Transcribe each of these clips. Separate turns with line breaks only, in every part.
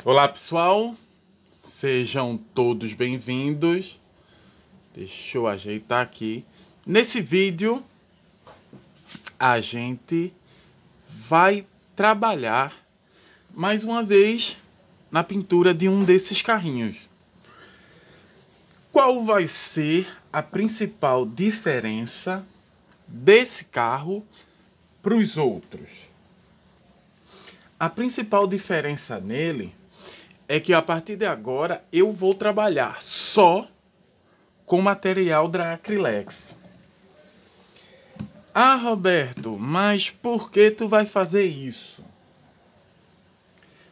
Olá pessoal, sejam todos bem-vindos. Deixa eu ajeitar aqui. Nesse vídeo a gente vai trabalhar mais uma vez na pintura de um desses carrinhos. Qual vai ser a principal diferença desse carro para os outros? A principal diferença nele é que a partir de agora eu vou trabalhar só com material da Acrylex. Ah, Roberto, mas por que tu vai fazer isso?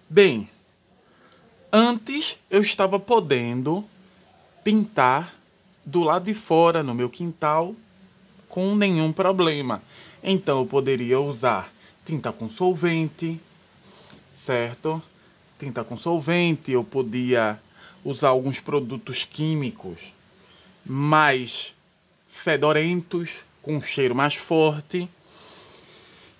Bem, antes eu estava podendo pintar do lado de fora, no meu quintal, com nenhum problema. Então eu poderia usar tinta com solvente, certo? Tinta com solvente, eu podia usar alguns produtos químicos mais fedorentos, com um cheiro mais forte.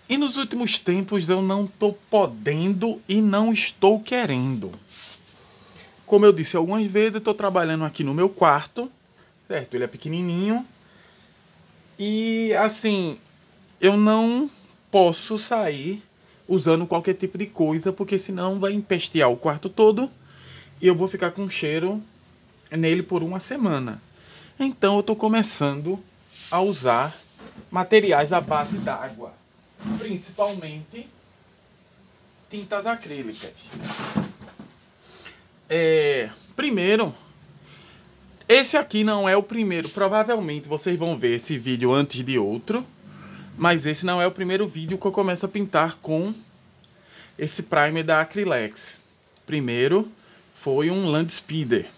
E nos últimos tempos eu não estou podendo e não estou querendo. Como eu disse algumas vezes, eu estou trabalhando aqui no meu quarto, certo? Ele é pequenininho. E assim, eu não posso sair usando qualquer tipo de coisa, porque senão vai empestear o quarto todo e eu vou ficar com cheiro nele por uma semana. Então eu estou começando a usar materiais à base d'água, principalmente tintas acrílicas. Primeiro, esse aqui não é o primeiro, provavelmente vocês vão ver esse vídeo antes de outro, mas esse não é o primeiro vídeo que eu começo a pintar com esse primer da Acrylex. Primeiro foi um Land Speeder,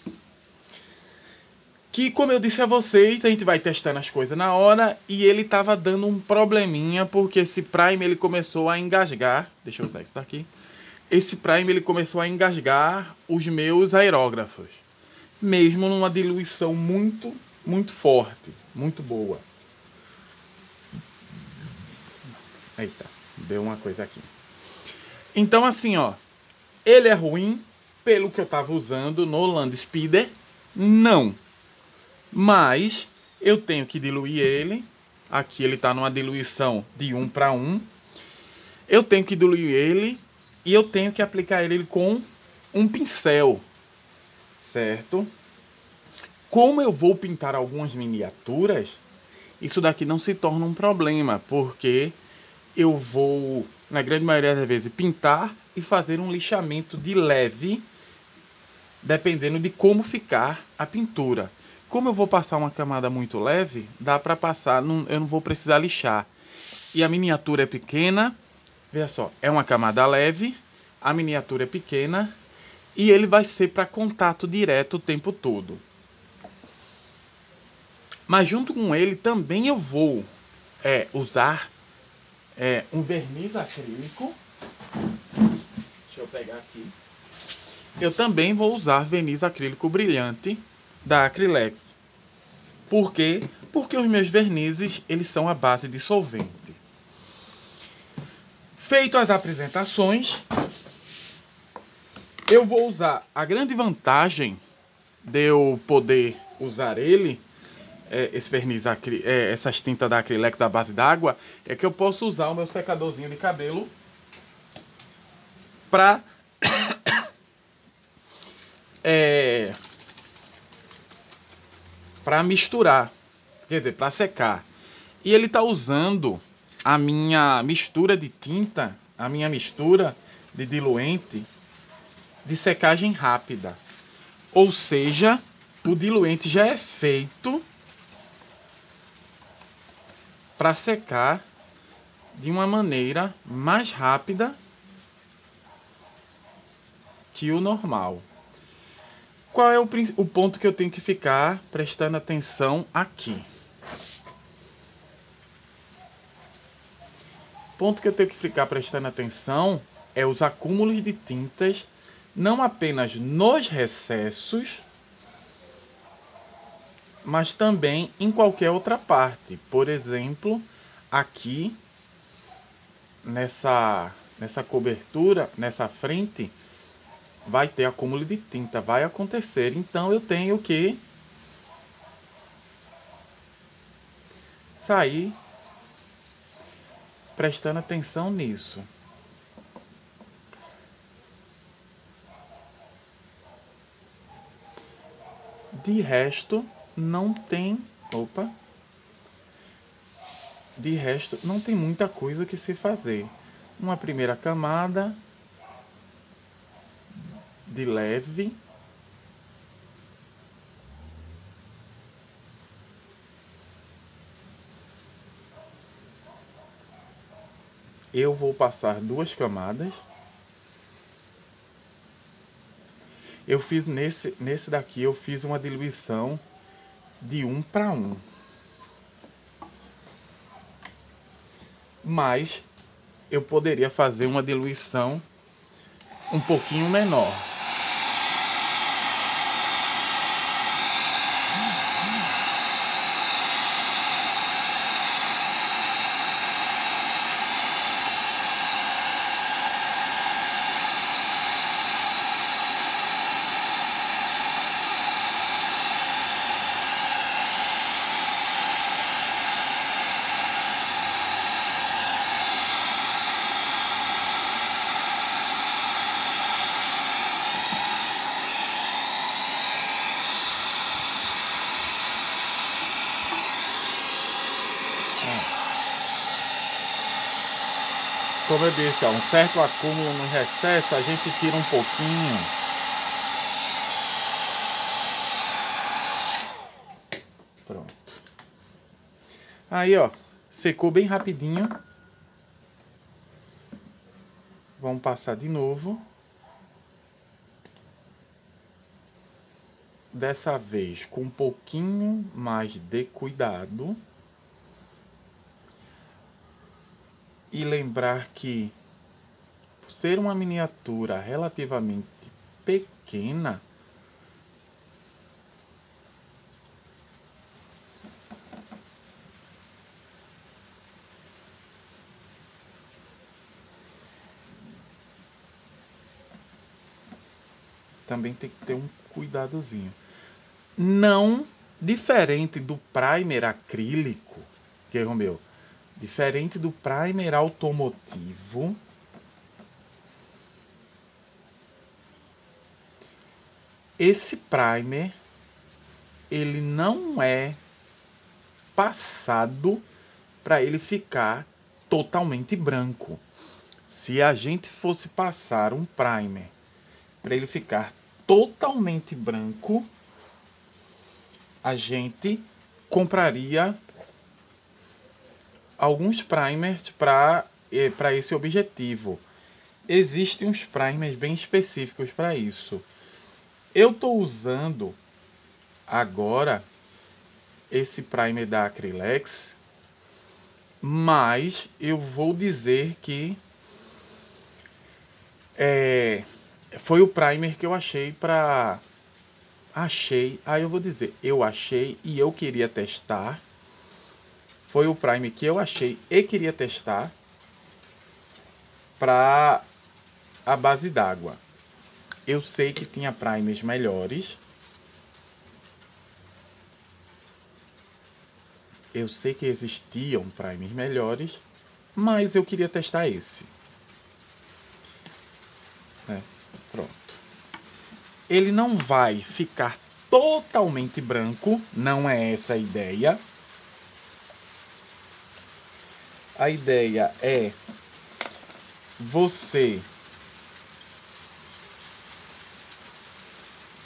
que, como eu disse a vocês, a gente vai testando as coisas na hora, e ele tava dando um probleminha, porque esse primer ele começou a engasgar. Deixa eu usar isso daqui. Esse primer ele começou a engasgar os meus aerógrafos, mesmo numa diluição muito forte, muito boa. Eita, deu uma coisa aqui. Então assim, ó, ele é ruim pelo que eu tava usando no Land Speeder? Não. Mas eu tenho que diluir ele. Aqui ele tá numa diluição de 1 para 1. Eu tenho que diluir ele e eu tenho que aplicar ele com um pincel, certo? Como eu vou pintar algumas miniaturas, isso daqui não se torna um problema, porque eu vou, na grande maioria das vezes, pintar e fazer um lixamento de leve, dependendo de como ficar a pintura. Como eu vou passar uma camada muito leve, dá para passar, eu não vou precisar lixar. E a miniatura é pequena, veja só, é uma camada leve, a miniatura é pequena e ele vai ser para contato direto o tempo todo. Mas junto com ele também eu vou usar um verniz acrílico. Deixa eu pegar aqui. Eu também vou usar verniz acrílico brilhante da Acrylex. Por quê? Porque os meus vernizes, eles são à base de solvente. Feito as apresentações, eu vou usar a grande vantagem de eu poder usar ele, esse verniz, essas tintas da Acrylex à base d'água, é que eu posso usar o meu secadorzinho de cabelo para misturar, quer dizer, para secar. E ele tá usando a minha mistura de tinta, a minha mistura de diluente de secagem rápida. Ou seja, o diluente já é feito para secar de uma maneira mais rápida que o normal. Qual é o ponto que eu tenho que ficar prestando atenção aqui? O ponto que eu tenho que ficar prestando atenção é os acúmulos de tintas, não apenas nos recessos, mas também em qualquer outra parte. Por exemplo, aqui nessa cobertura, nessa frente, vai ter acúmulo de tinta, vai acontecer. Então eu tenho que sair prestando atenção nisso. De resto, não tem... Opa! De resto, não tem muita coisa que se fazer. Uma primeira camada de leve. Eu vou passar 2 camadas. Eu fiz nesse daqui, eu fiz uma diluição de 1:1. Mas eu poderia fazer uma diluição um pouquinho menor. Como eu disse, ó, um certo acúmulo no recesso, a gente tira um pouquinho. Pronto. Aí, ó, secou bem rapidinho. Vamos passar de novo. Dessa vez com um pouquinho mais de cuidado. E lembrar que, por ser uma miniatura relativamente pequena, também tem que ter um cuidadozinho. Não diferente do primer acrílico, que é o meu. Diferente do primer automotivo, esse primer, ele não é passado para ele ficar totalmente branco. Se a gente fosse passar um primer para ele ficar totalmente branco, a gente compraria alguns primers para esse objetivo. Existem uns primers bem específicos para isso. Eu estou usando agora esse primer da Acrylex, mas eu vou dizer que foi o primer que eu achei para... eu achei e eu queria testar. Foi o primer que eu achei e queria testar para a base d'água. Eu sei que tinha primers melhores. Eu sei que existiam primers melhores, mas eu queria testar esse. Pronto. Ele não vai ficar totalmente branco, não é essa a ideia. A ideia é você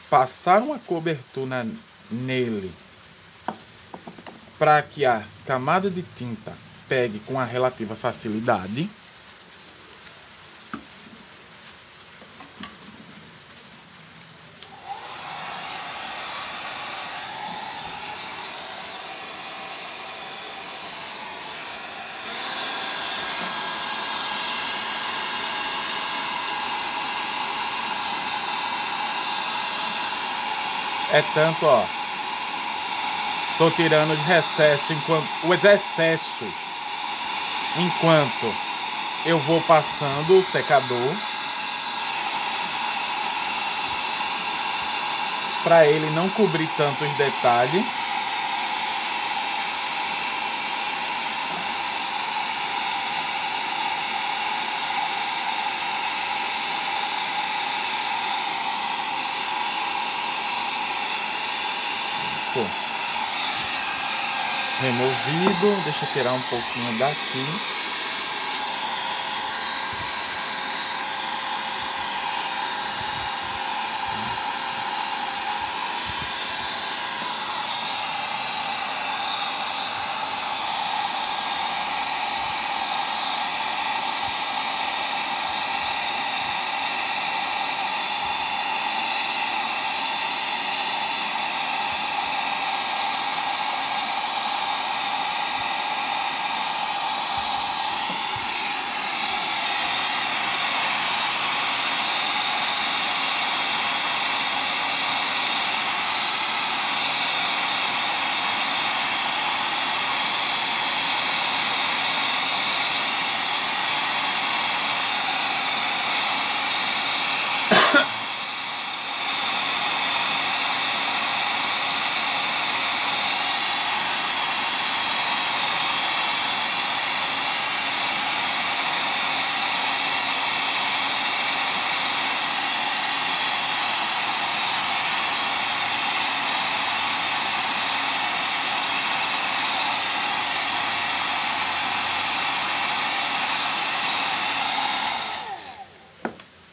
passar uma cobertura nele para que a camada de tinta pegue com a relativa facilidade. É tanto, ó. Tô tirando de recesso os excessos enquanto eu vou passando o secador. para ele não cobrir tanto os detalhes. Removido, deixa eu tirar um pouquinho daqui.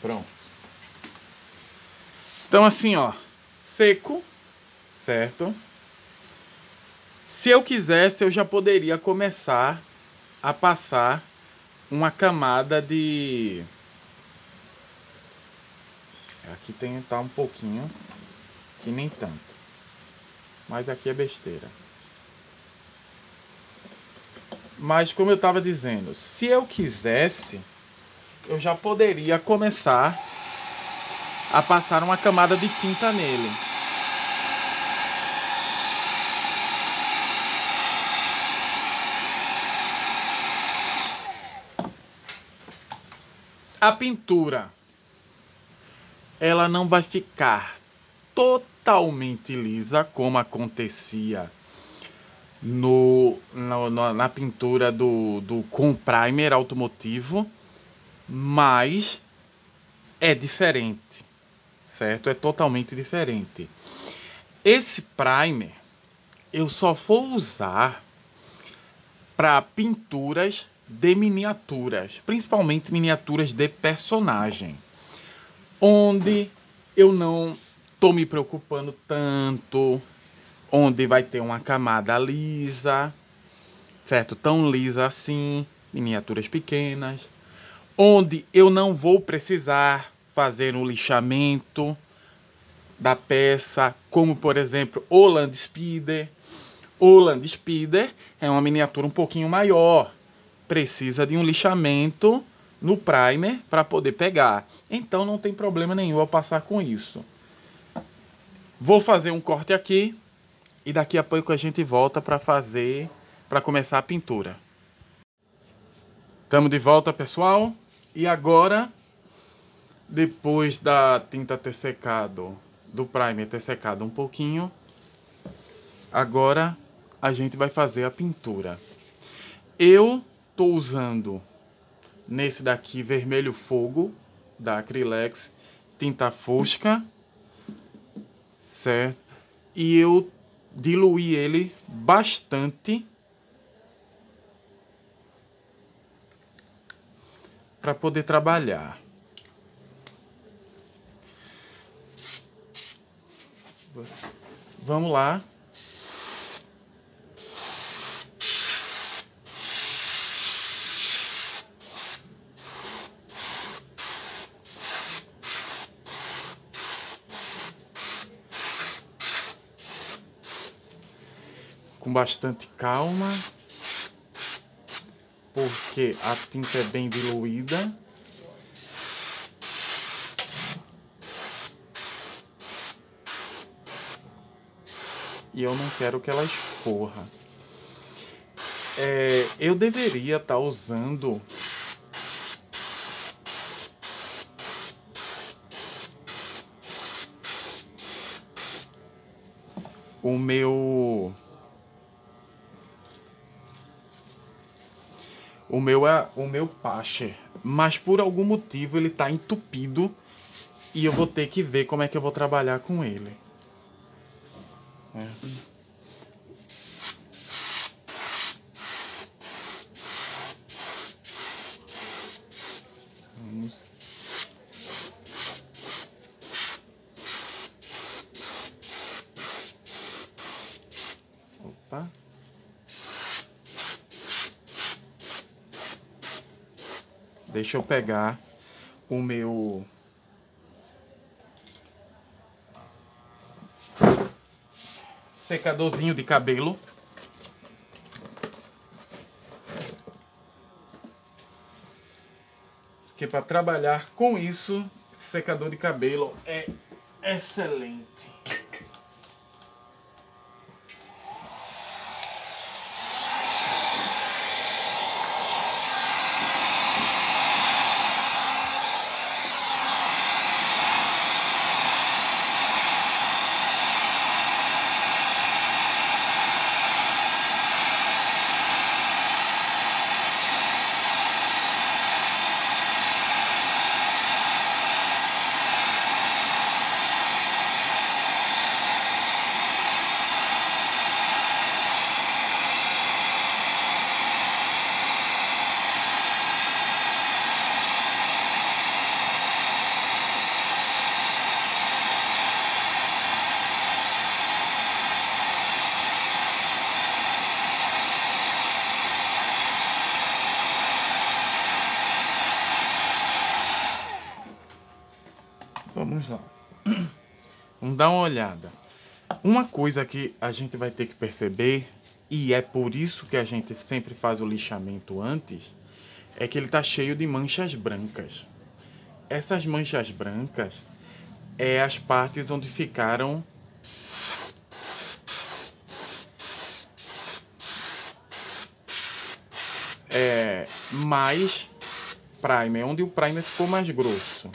Pronto. Então assim, ó, seco, certo? Se eu quisesse, eu já poderia começar a passar uma camada de... Aqui tá um pouquinho, que nem tanto. Mas aqui é besteira. Mas como eu estava dizendo, se eu quisesse, eu já poderia começar a passar uma camada de tinta nele. A pintura, ela não vai ficar totalmente lisa, como acontecia na pintura com primer automotivo, mas é diferente, certo? É totalmente diferente. Esse primer eu só vou usar para pinturas de miniaturas, principalmente miniaturas de personagem, onde eu não tô me preocupando tanto, onde vai ter uma camada lisa, certo? Tão lisa assim, miniaturas pequenas, onde eu não vou precisar fazer um lixamento da peça, como por exemplo o Land Speeder. O Land Speeder é uma miniatura um pouquinho maior, precisa de um lixamento no primer para poder pegar. Então não tem problema nenhum ao passar com isso. Vou fazer um corte aqui e daqui a pouco a gente volta para começar a pintura. Estamos de volta, pessoal. E agora, depois da tinta ter secado, do primer ter secado um pouquinho, agora a gente vai fazer a pintura. Eu tô usando nesse daqui vermelho fogo da Acrylex, tinta fosca, certo? E eu diluí ele bastante para poder trabalhar. Vamos lá. Com bastante calma, porque a tinta é bem diluída. E eu não quero que ela escorra. Eu deveria estar usando o meu Pasher, mas por algum motivo ele tá entupido e eu vou ter que ver como é que eu vou trabalhar com ele. Vamos. Opa. Deixa eu pegar o meu secadorzinho de cabelo. Porque para trabalhar com isso, secador de cabelo é excelente. Vamos lá. Vamos dar uma olhada. Uma coisa que a gente vai ter que perceber, e é por isso que a gente sempre faz o lixamento antes, é que ele tá cheio de manchas brancas. Essas manchas brancas é as partes onde ficaram mais primer, onde o primer ficou mais grosso.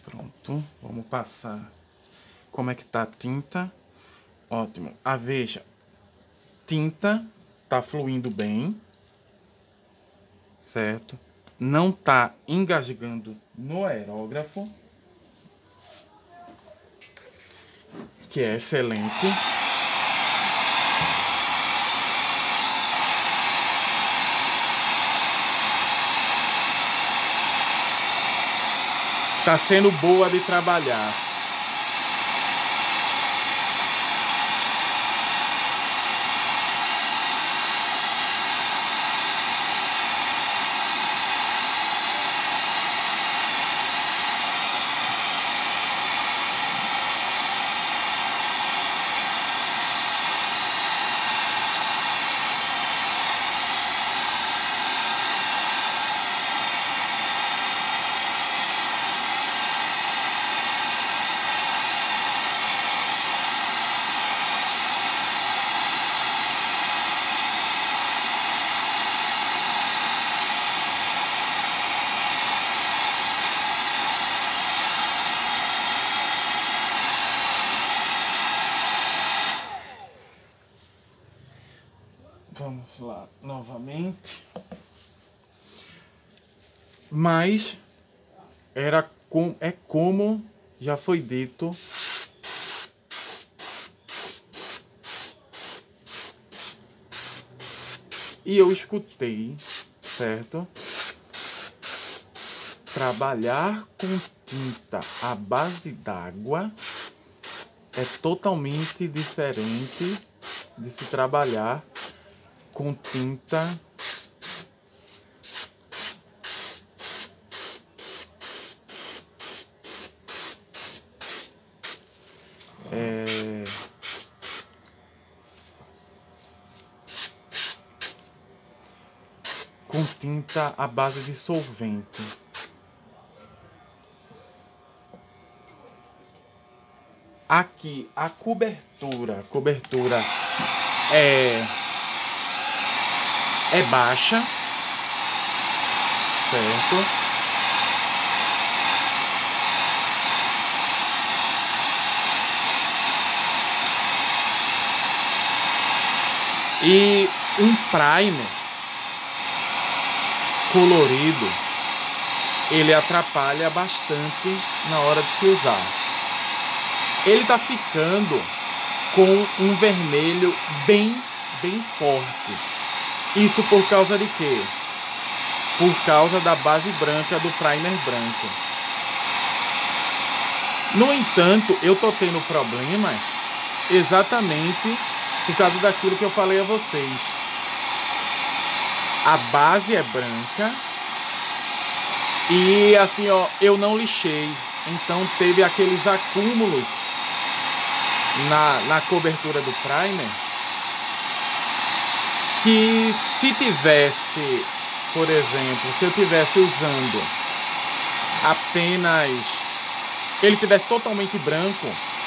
Pronto, vamos passar como é que tá a tinta. Ótimo. A veja, tinta tá fluindo bem, certo? Não tá engasgando no aerógrafo, que é excelente. Tá sendo boa de trabalhar. Vamos lá novamente. Mas é como já foi dito, e eu escutei, certo? Trabalhar com tinta à base d'água é totalmente diferente de se trabalhar com tinta à base de solvente. Aqui a cobertura é baixa, certo? E um primer colorido, ele atrapalha bastante na hora de se usar. Ele tá ficando com um vermelho bem forte. Isso por causa de quê? Por causa da base branca do primer branco. No entanto, eu tô tendo problemas exatamente por causa daquilo que eu falei a vocês. A base é branca e assim, ó, eu não lixei. Então teve aqueles acúmulos na cobertura do primer que, se tivesse, por exemplo, se eu tivesse usando apenas, ele tivesse totalmente branco,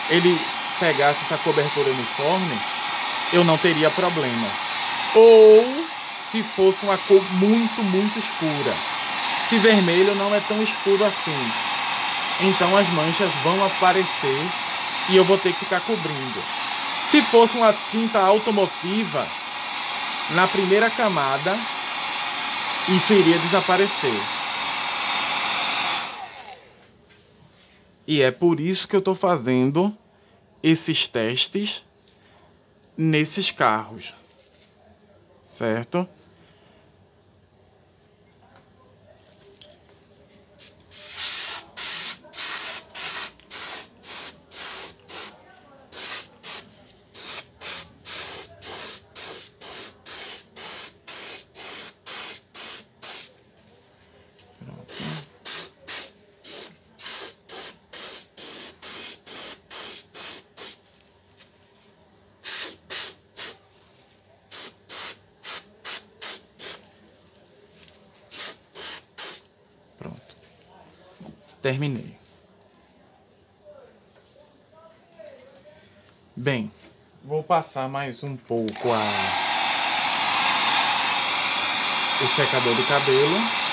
ele pegasse essa cobertura uniforme, eu não teria problema. Ou se fosse uma cor muito escura. Se vermelho não é tão escuro assim, então as manchas vão aparecer e eu vou ter que ficar cobrindo. Se fosse uma tinta automotiva, na primeira camada, isso iria desaparecer. E é por isso que eu estou fazendo esses testes nesses carros, certo? Pronto. Terminei. Bem, vou passar mais um pouco o secador de cabelo.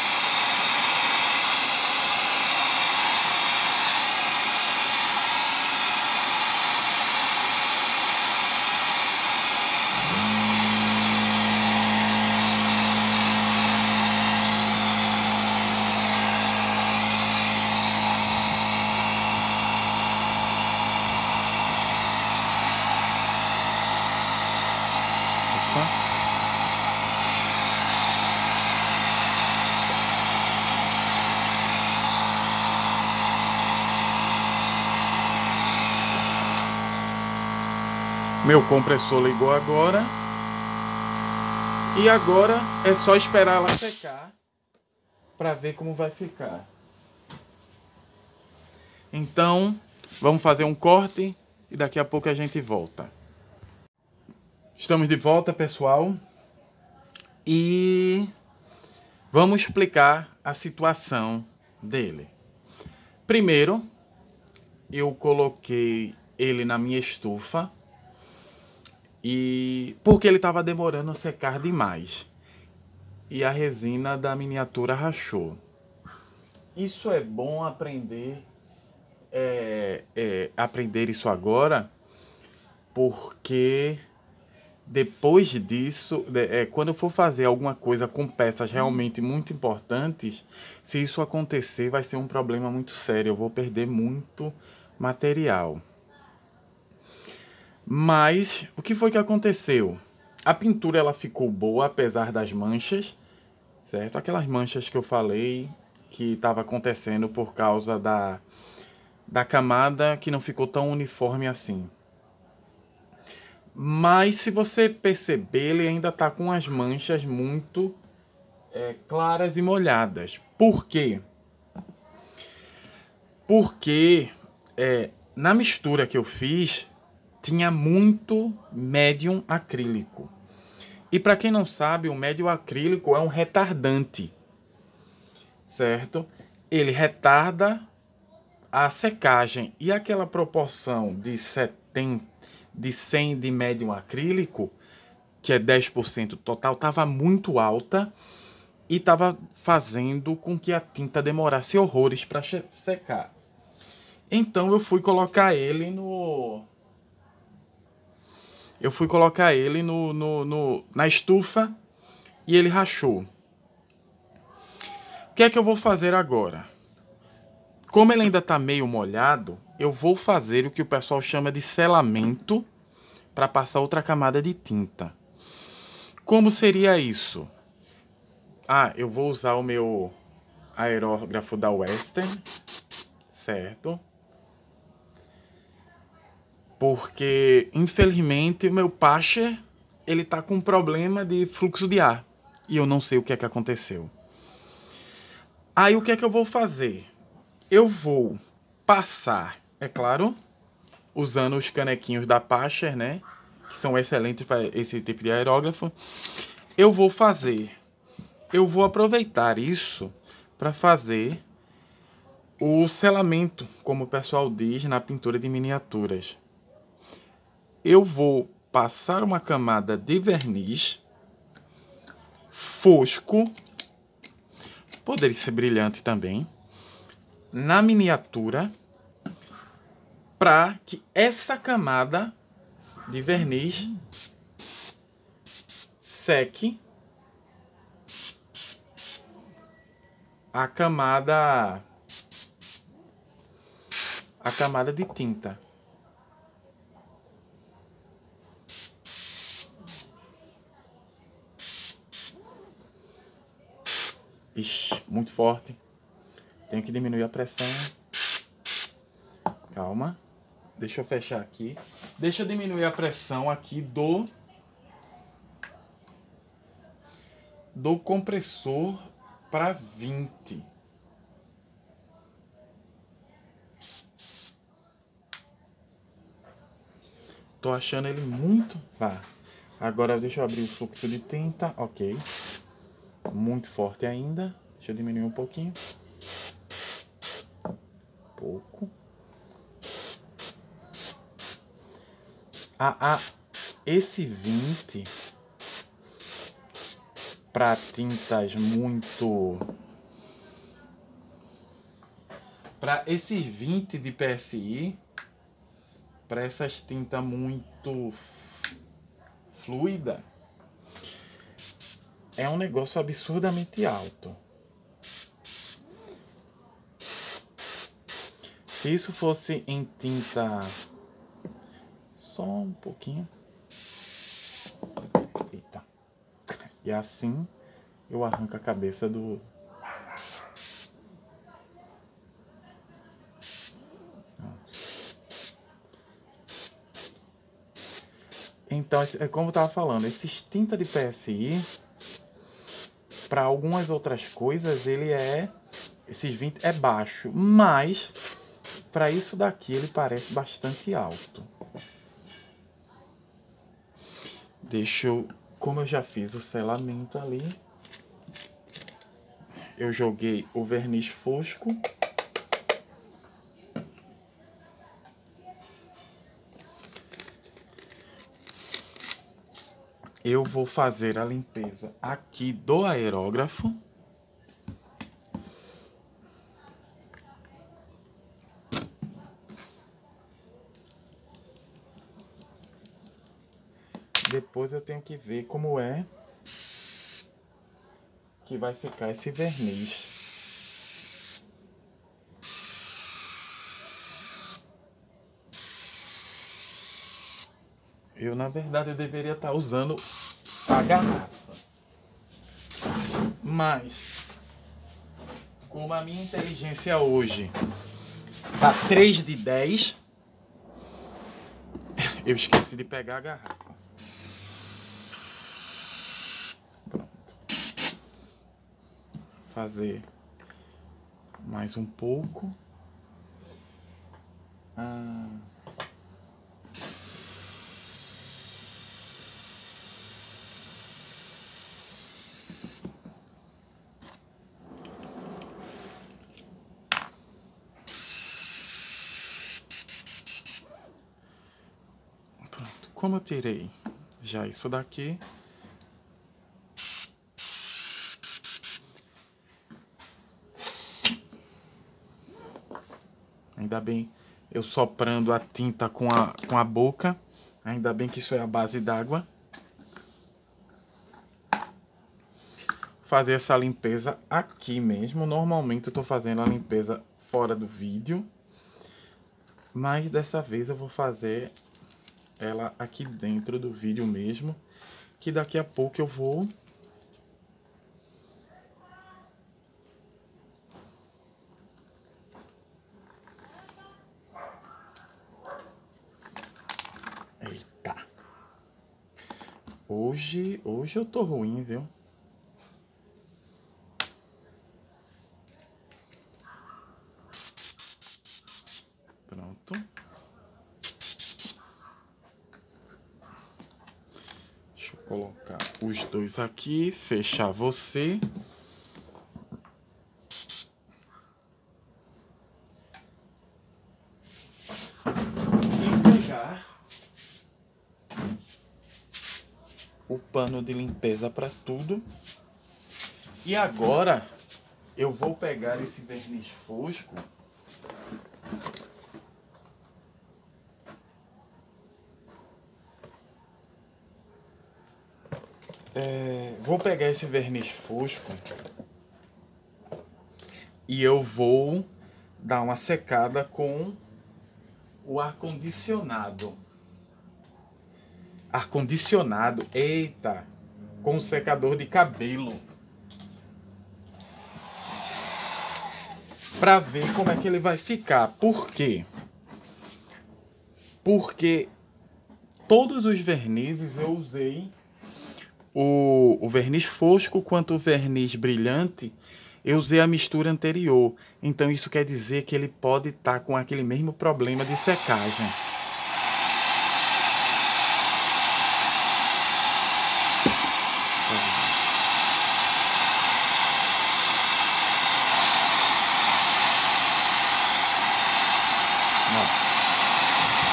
Meu compressor ligou agora. E agora é só esperar ela secar para ver como vai ficar. Então, vamos fazer um corte e daqui a pouco a gente volta. Estamos de volta, pessoal. E vamos explicar a situação dele. Primeiro, eu coloquei ele na minha estufa. E porque ele estava demorando a secar demais. E a resina da miniatura rachou. Isso é bom aprender. Aprender isso agora. Porque depois disso, quando eu for fazer alguma coisa com peças realmente muito importantes, se isso acontecer, vai ser um problema muito sério. Eu vou perder muito material. Mas o que foi que aconteceu? A pintura ela ficou boa apesar das manchas, certo? Aquelas manchas que eu falei que estava acontecendo por causa da camada que não ficou tão uniforme assim. Mas se você perceber, ele ainda tá com as manchas muito claras e molhadas. Por quê? Porque na mistura que eu fiz, tinha muito médium acrílico. E para quem não sabe, o médium acrílico é um retardante, certo? Ele retarda a secagem. E aquela proporção de 100 de médium acrílico, que é 10% total, estava muito alta e estava fazendo com que a tinta demorasse horrores para secar. Então eu fui colocar ele na estufa e ele rachou. O que é que eu vou fazer agora? Como ele ainda está meio molhado, eu vou fazer o que o pessoal chama de selamento para passar outra camada de tinta. Como seria isso? Eu vou usar o meu aerógrafo da Western, certo? Porque, infelizmente, o meu Pascher, ele tá com problema de fluxo de ar. E eu não sei o que é que aconteceu. Aí, o que é que eu vou fazer? Eu vou passar, é claro, usando os canequinhos da Pascher, né? Que são excelentes para esse tipo de aerógrafo. Eu vou aproveitar isso para fazer o selamento, como o pessoal diz na pintura de miniaturas. Eu vou passar uma camada de verniz fosco, poderia ser brilhante também, na miniatura, para que essa camada de verniz seque a camada de tinta. Ixi, muito forte. Tenho que diminuir a pressão. Calma. Deixa eu fechar aqui. Deixa eu diminuir a pressão aqui do compressor para 20. Tô achando ele muito... Agora deixa eu abrir o fluxo de tinta. Ok. Muito forte ainda. Deixa eu diminuir um pouquinho. Pouco. Esse 20 para tintas muito... Para esses 20 de PSI, para essas tintas muito fluida, é um negócio absurdamente alto. Se isso fosse em tinta... Só um pouquinho. Eita. E assim eu arranco a cabeça do... Então, como eu estava falando, esses tinta de PSI, para algumas outras coisas, esses 20 é baixo, mas para isso daqui ele parece bastante alto. Como eu já fiz o selamento ali, eu joguei o verniz fosco. Eu vou fazer a limpeza aqui do aerógrafo. Depois eu tenho que ver como é que vai ficar esse verniz. Na verdade, eu deveria estar usando a garrafa. Mas, como a minha inteligência hoje tá 3 de 10, eu esqueci de pegar a garrafa. fazer mais um pouco. Pronto, como eu tirei já isso daqui, ainda bem eu soprando a tinta com a boca, ainda bem que isso é a base d'água. Fazer essa limpeza aqui mesmo. Normalmente eu tô fazendo a limpeza fora do vídeo, mas dessa vez eu vou fazer ela aqui dentro do vídeo mesmo, que daqui a pouco eu vou eita, hoje eu tô ruim, viu? Pronto. Deixa eu colocar os dois aqui, fechar você. E pegar o pano de limpeza para tudo. E agora eu vou pegar esse verniz fosco e eu vou dar uma secada com o ar-condicionado. Ar-condicionado, eita, com o secador de cabelo. Pra ver como é que ele vai ficar. Por quê? Porque todos os vernizes eu usei o verniz fosco quanto o verniz brilhante, eu usei a mistura anterior. Então isso quer dizer que ele pode estar com aquele mesmo problema de secagem.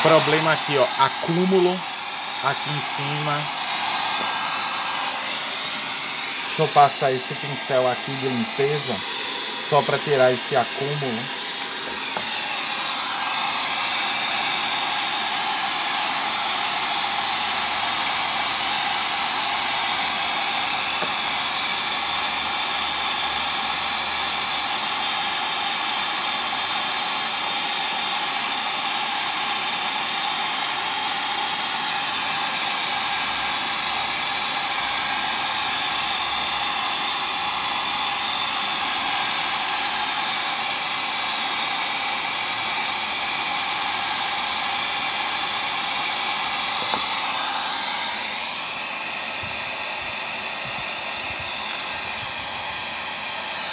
Problema aqui, ó, acúmulo aqui em cima. Deixa eu passar esse pincel aqui de limpeza só para tirar esse acúmulo.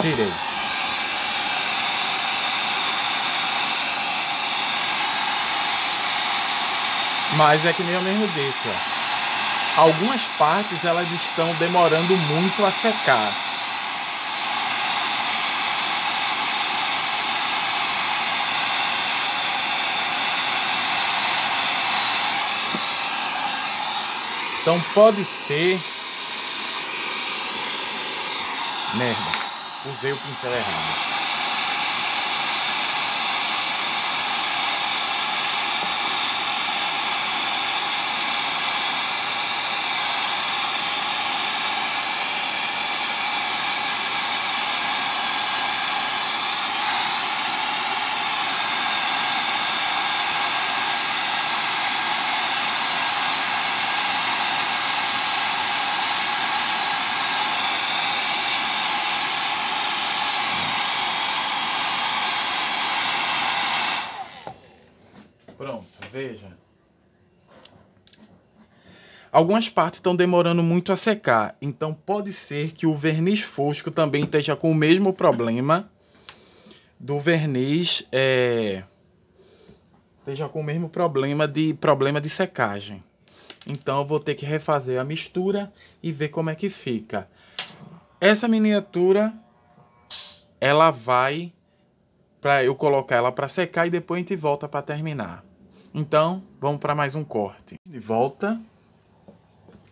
Tirei. Mas é que nem eu mesmo disse, ó. Algumas partes elas estão demorando muito a secar. Então pode ser... Merda. Usei o pincel errado. Pronto, veja. Algumas partes estão demorando muito a secar, então pode ser que o verniz fosco também esteja com o mesmo problema do verniz, esteja com o mesmo problema de secagem. Então eu vou ter que refazer a mistura e ver como é que fica. Essa miniatura, ela vai para eu colocar ela para secar e depois a gente volta para terminar. Então, vamos para mais um corte. De volta.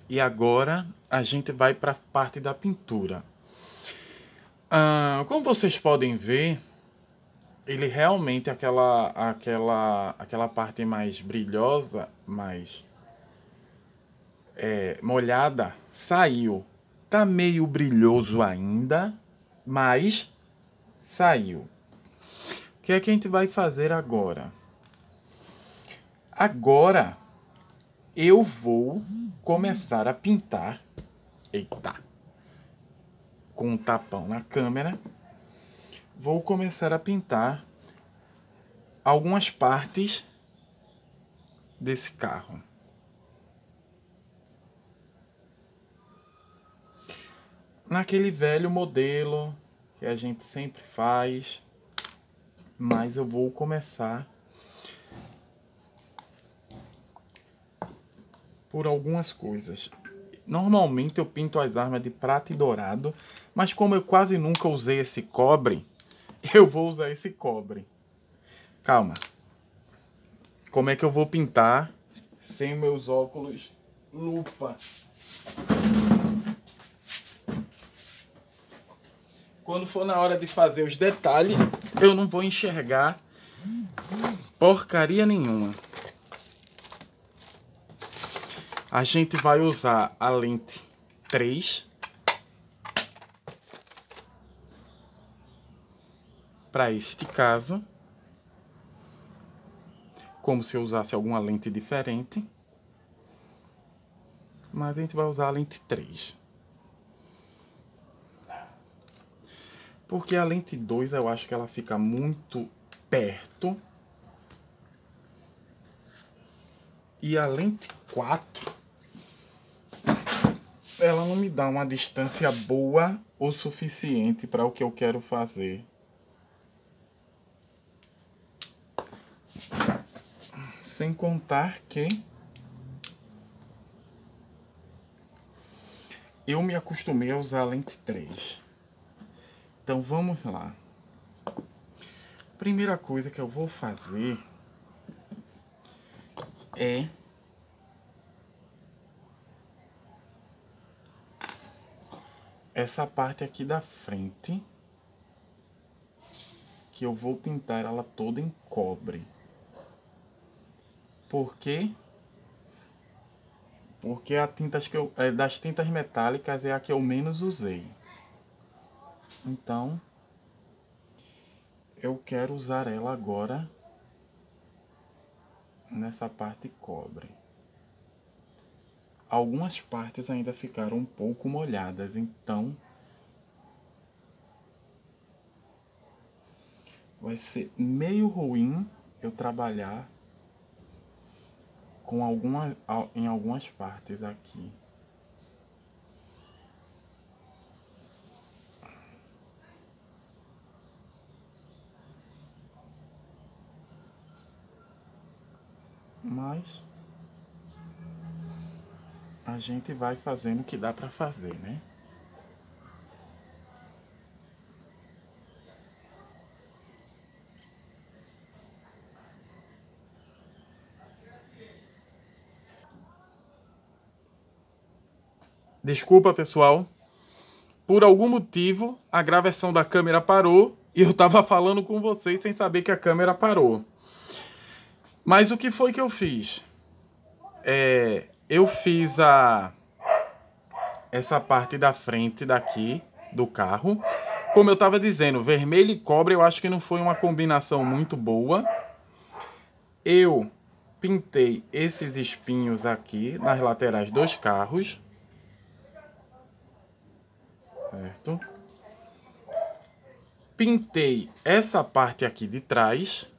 E agora a gente vai para a parte da pintura. Como vocês podem ver, ele realmente, aquela parte mais brilhosa, mais molhada, saiu. Tá meio brilhoso ainda, mas saiu. O que é que a gente vai fazer agora? Agora eu vou começar a pintar. Eita! Com um tapão na câmera. Vou começar a pintar algumas partes desse carro. Naquele velho modelo que a gente sempre faz, mas eu vou começar por algumas coisas. Normalmente eu pinto as armas de prata e dourado, mas como eu quase nunca usei esse cobre, eu vou usar esse cobre. Calma. Como é que eu vou pintar sem meus óculos lupa? Quando for na hora de fazer os detalhes, eu não vou enxergar porcaria nenhuma. A gente vai usar a lente 3 para este caso, como se eu usasse alguma lente diferente, mas a gente vai usar a lente 3. Porque a lente 2 eu acho que ela fica muito perto. E a lente 4, ela não me dá uma distância boa o suficiente para o que eu quero fazer. Sem contar que eu me acostumei a usar a lente 3. Então vamos lá. Primeira coisa que eu vou fazer é essa parte aqui da frente, que eu vou pintar ela toda em cobre. Por quê? Porque a tinta das tintas metálicas é a que eu menos usei. Então, eu quero usar ela agora nessa parte cobre. Algumas partes ainda ficaram um pouco molhadas, então vai ser meio ruim eu trabalhar com em algumas partes aqui. Mas a gente vai fazendo o que dá pra fazer, né? Desculpa, pessoal. Por algum motivo, a gravação da câmera parou e eu tava falando com vocês sem saber que a câmera parou. Mas o que foi que eu fiz? Eu fiz essa parte da frente daqui do carro. Como eu tava dizendo, vermelho e cobre eu acho que não foi uma combinação muito boa. Eu pintei esses espinhos aqui nas laterais dos carros. Certo? Pintei essa parte aqui de trás.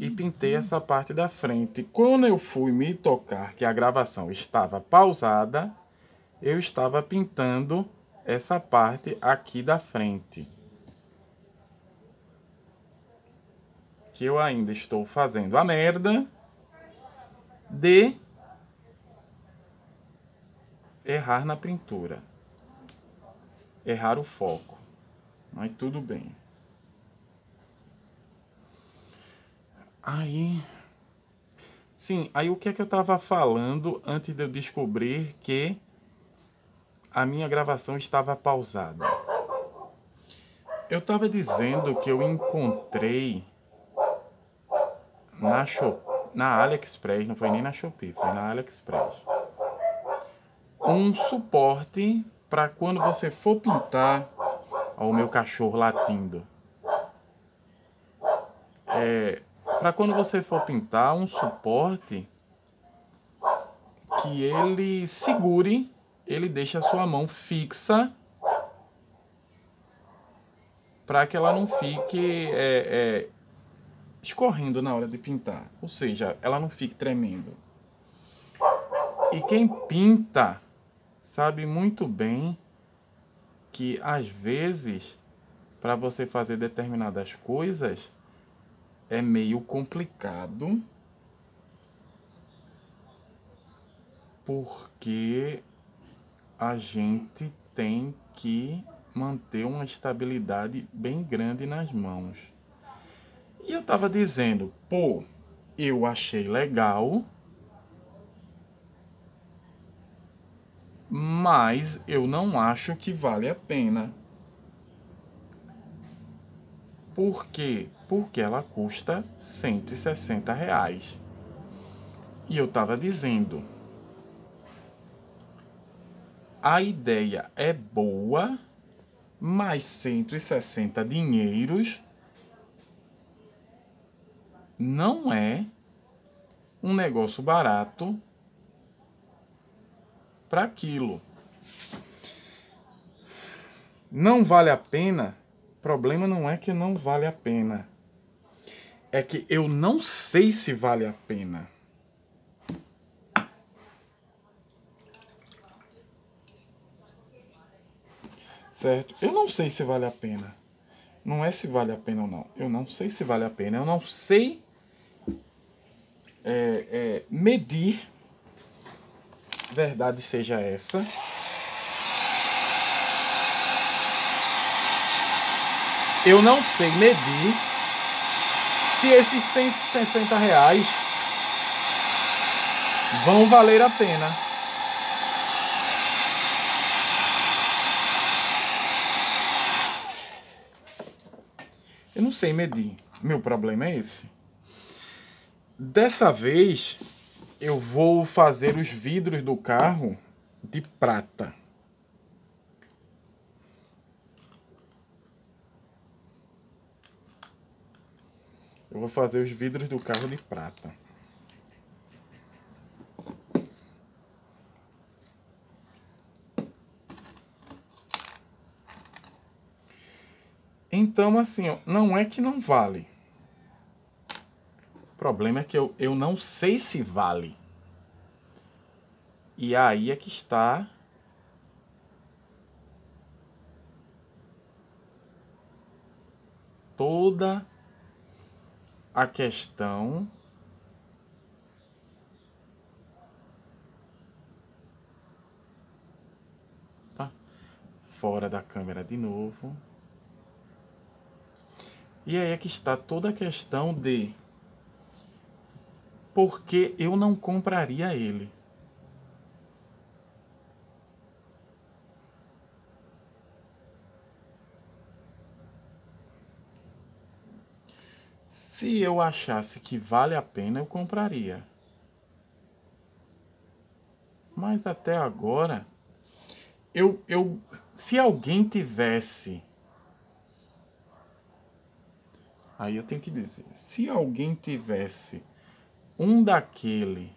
e pintei essa parte da frente. Quando eu fui me tocar que a gravação estava pausada, eu estava pintando essa parte aqui da frente. Que eu ainda estou fazendo a merda de errar na pintura. Errar o foco. Mas tudo bem. Aí... Sim, aí o que é que eu tava falando antes de eu descobrir que a minha gravação estava pausada? Eu tava dizendo que eu encontrei na AliExpress, não foi nem na Shopee, foi na AliExpress, um suporte para quando você for pintar. Ó, o meu cachorro latindo. Para quando você for pintar, um suporte que ele segure, ele deixa a sua mão fixa para que ela não fique escorrendo na hora de pintar. Ou seja, ela não fique tremendo. E quem pinta sabe muito bem que às vezes, para você fazer determinadas coisas, é meio complicado, porque a gente tem que manter uma estabilidade bem grande nas mãos. E eu tava dizendo, pô, eu achei legal, mas eu não acho que vale a pena. Por quê? Porque ela custa R$ 160. E eu tava dizendo, a ideia é boa, mas 160 dinheiros não é um negócio barato para aquilo. Não vale a pena. O problema não é que não vale a pena. É que eu não sei se vale a pena. Certo? Eu não sei se vale a pena. Não é se vale a pena ou não. Eu não sei se vale a pena. Eu não sei medir. Verdade seja essa. Eu não sei medir se esses R$ 160 vão valer a pena. Eu não sei medir. Meu problema é esse. Dessa vez, eu vou fazer os vidros do carro de prata. Eu vou fazer os vidros do carro de prata. Então, assim, ó, não é que não vale. O problema é que eu não sei se vale. E aí é que está toda a questão tá? Fora da câmera de novo. E aí é que está toda a questão de por que eu não compraria ele. Se eu achasse que vale a pena, eu compraria. Mas até agora, se alguém tivesse... Aí eu tenho que dizer, se alguém tivesse um daquele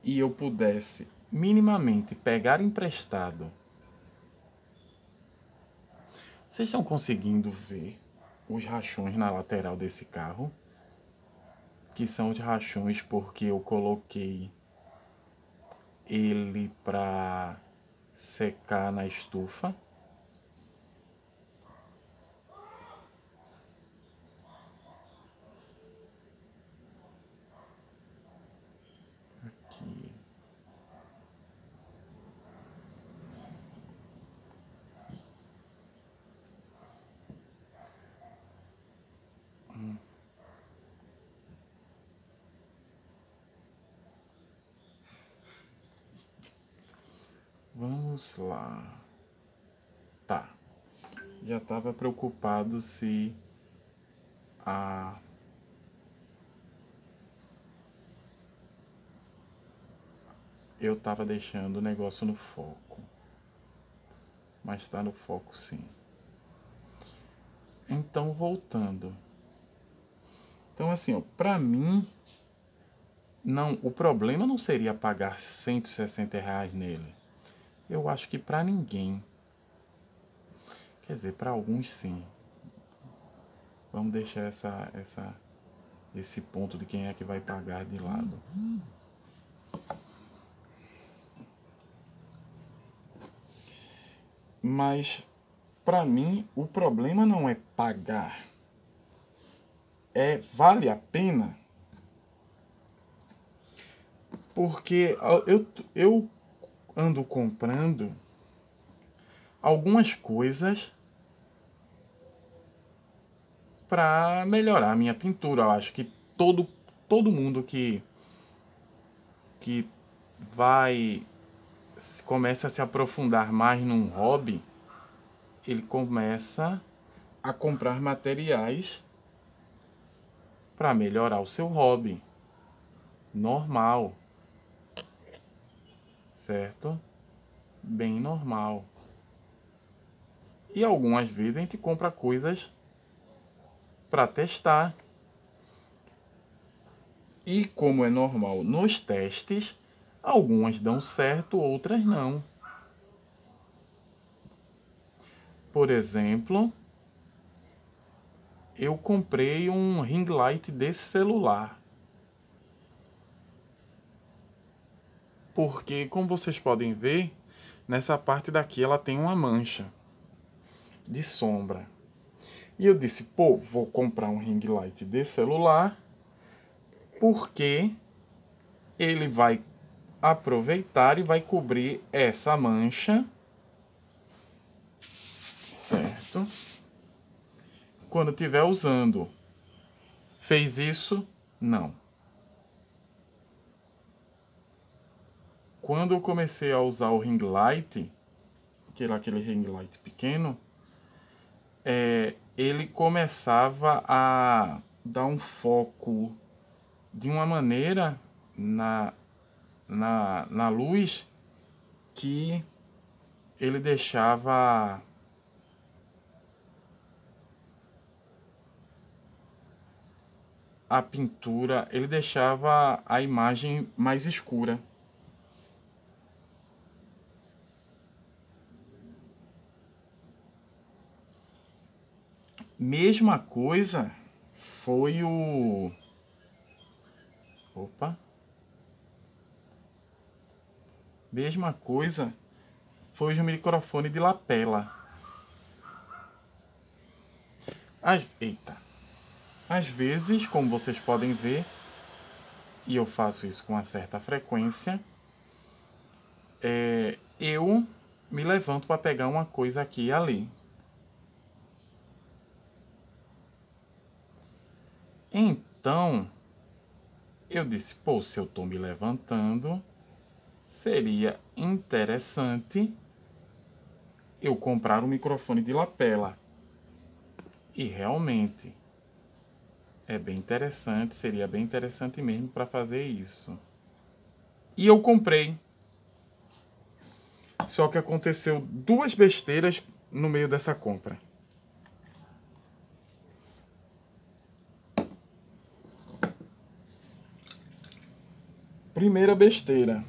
e eu pudesse minimamente pegar emprestado. Vocês estão conseguindo ver os rachões na lateral desse carro? Que são os rachões porque eu coloquei ele para secar na estufa. Aqui. Vamos lá. Tá. Já estava preocupado se eu estava deixando o negócio no foco. Mas está no foco sim. Então, voltando. Então, assim, ó, pra mim, não, o problema não seria pagar R$ 160 nele. Eu acho que pra ninguém. Quer dizer, pra alguns sim. Vamos deixar esse ponto de quem é que vai pagar de lado. Mas, pra mim, o problema não é pagar. Vale a pena? Porque eu ando comprando algumas coisas para melhorar a minha pintura. Eu acho que todo mundo que começa a se aprofundar mais num hobby, ele começa a comprar materiais para melhorar o seu hobby. Normal. Certo? Bem normal. E algumas vezes a gente compra coisas para testar. E como é normal nos testes, algumas dão certo, outras não. Por exemplo, eu comprei um ring light desse celular. Porque, como vocês podem ver, nessa parte daqui ela tem uma mancha de sombra. E eu disse, pô, vou comprar um ring light de celular, porque ele vai aproveitar e vai cobrir essa mancha, certo? Quando estiver usando. Fez isso? Não. Quando eu comecei a usar o ring light, que era aquele ring light pequeno, ele começava a dar um foco de uma maneira na luz que ele deixava a pintura, ele deixava a imagem mais escura. Mesma coisa foi o... Opa! Mesma coisa foi o microfone de lapela. Eita! Às vezes, como vocês podem ver, e eu faço isso com uma certa frequência, eu me levanto para pegar uma coisa aqui e ali. Então, eu disse, pô, se eu estou me levantando, seria interessante eu comprar um microfone de lapela. E realmente é bem interessante, seria bem interessante mesmo para fazer isso. E eu comprei. Só que aconteceu duas besteiras no meio dessa compra. Primeira besteira.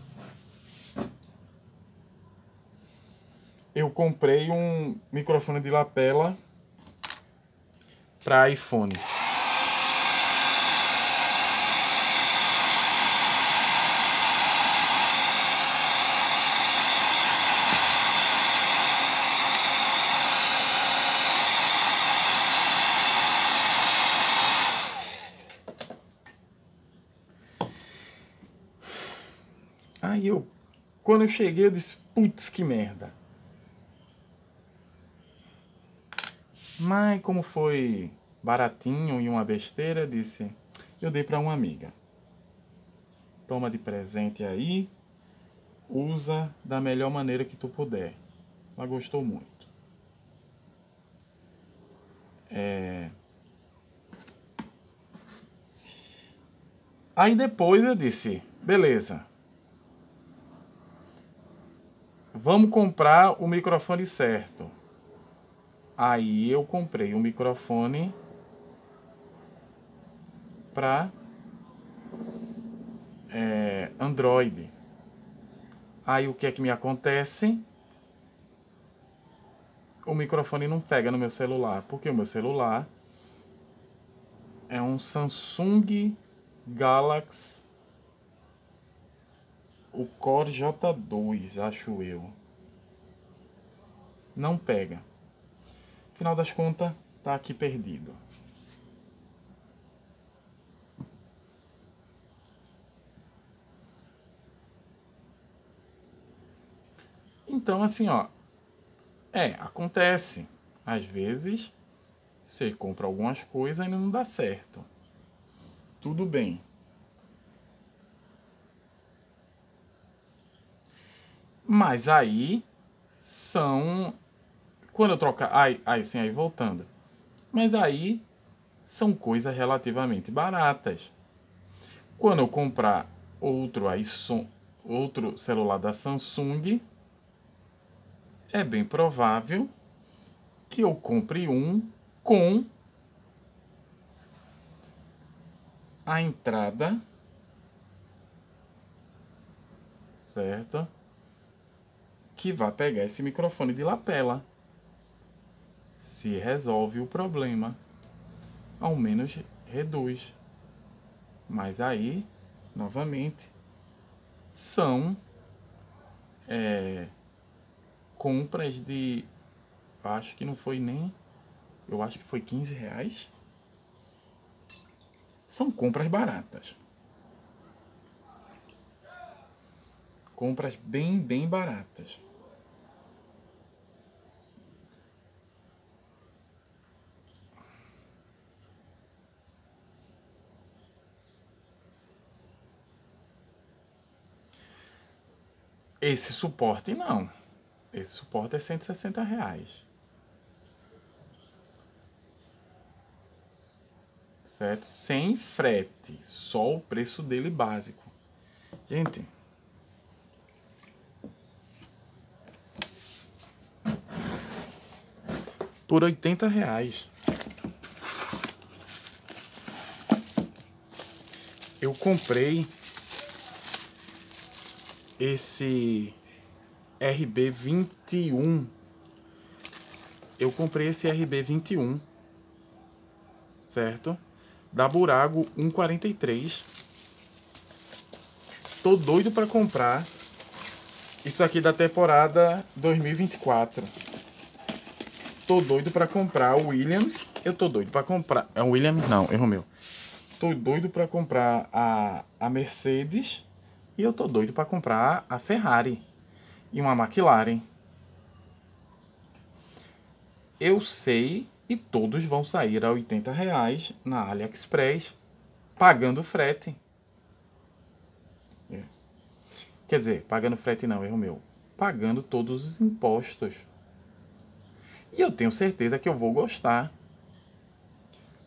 Eu comprei um microfone de lapela para iPhone. Aí quando eu cheguei, eu disse, putz, que merda. Mas como foi baratinho e uma besteira, disse, eu dei para uma amiga. Toma de presente aí, usa da melhor maneira que tu puder. Ela gostou muito. Aí depois eu disse, beleza. Vamos comprar o microfone certo. Aí eu comprei um microfone para Android. Aí o que é que me acontece? O microfone não pega no meu celular, porque o meu celular é um Samsung Galaxy, o Core J2, acho eu. Não pega. Final das contas, tá aqui perdido. Então, assim, ó. Acontece. Às vezes, você compra algumas coisas e não dá certo. Tudo bem. Mas aí são... Quando eu trocar... Aí voltando. Mas aí são coisas relativamente baratas. Quando eu comprar outro celular da Samsung, é bem provável que eu compre um com a entrada, certo? Que vai pegar esse microfone de lapela. Se resolve o problema, ao menos reduz. Mas aí, novamente, são compras de... Acho que não foi nem... Eu acho que foi R$15. São compras baratas. Compras bem baratas. Esse suporte não. Esse suporte é R$160. Certo? Sem frete. Só o preço dele básico. Gente... Por R$80. Eu comprei esse RB21. Eu comprei esse RB21, certo? Da Burago 143. Tô doido para comprar. Isso aqui da temporada 2024. Tô doido para comprar o Williams. Eu tô doido para comprar... É um Williams? Não, erro meu. Tô doido para comprar a Mercedes. E eu tô doido para comprar a Ferrari. E uma McLaren. Eu sei e todos vão sair a R$80 na AliExpress, pagando frete. Quer dizer, pagando frete não, erro meu. Pagando todos os impostos. E eu tenho certeza que eu vou gostar.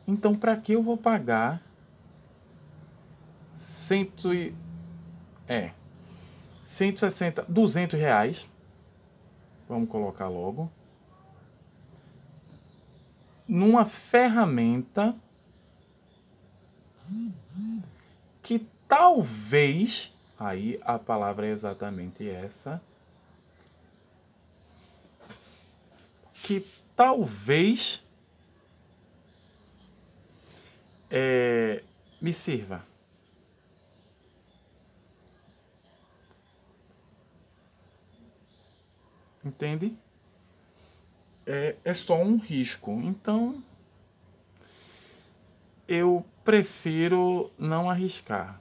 Então, para que eu vou pagar R$160, R$200? Vamos colocar logo. Numa ferramenta que talvez Aí a palavra é exatamente essa. Que talvez me sirva. Entende? É só um risco. Então, eu prefiro não arriscar.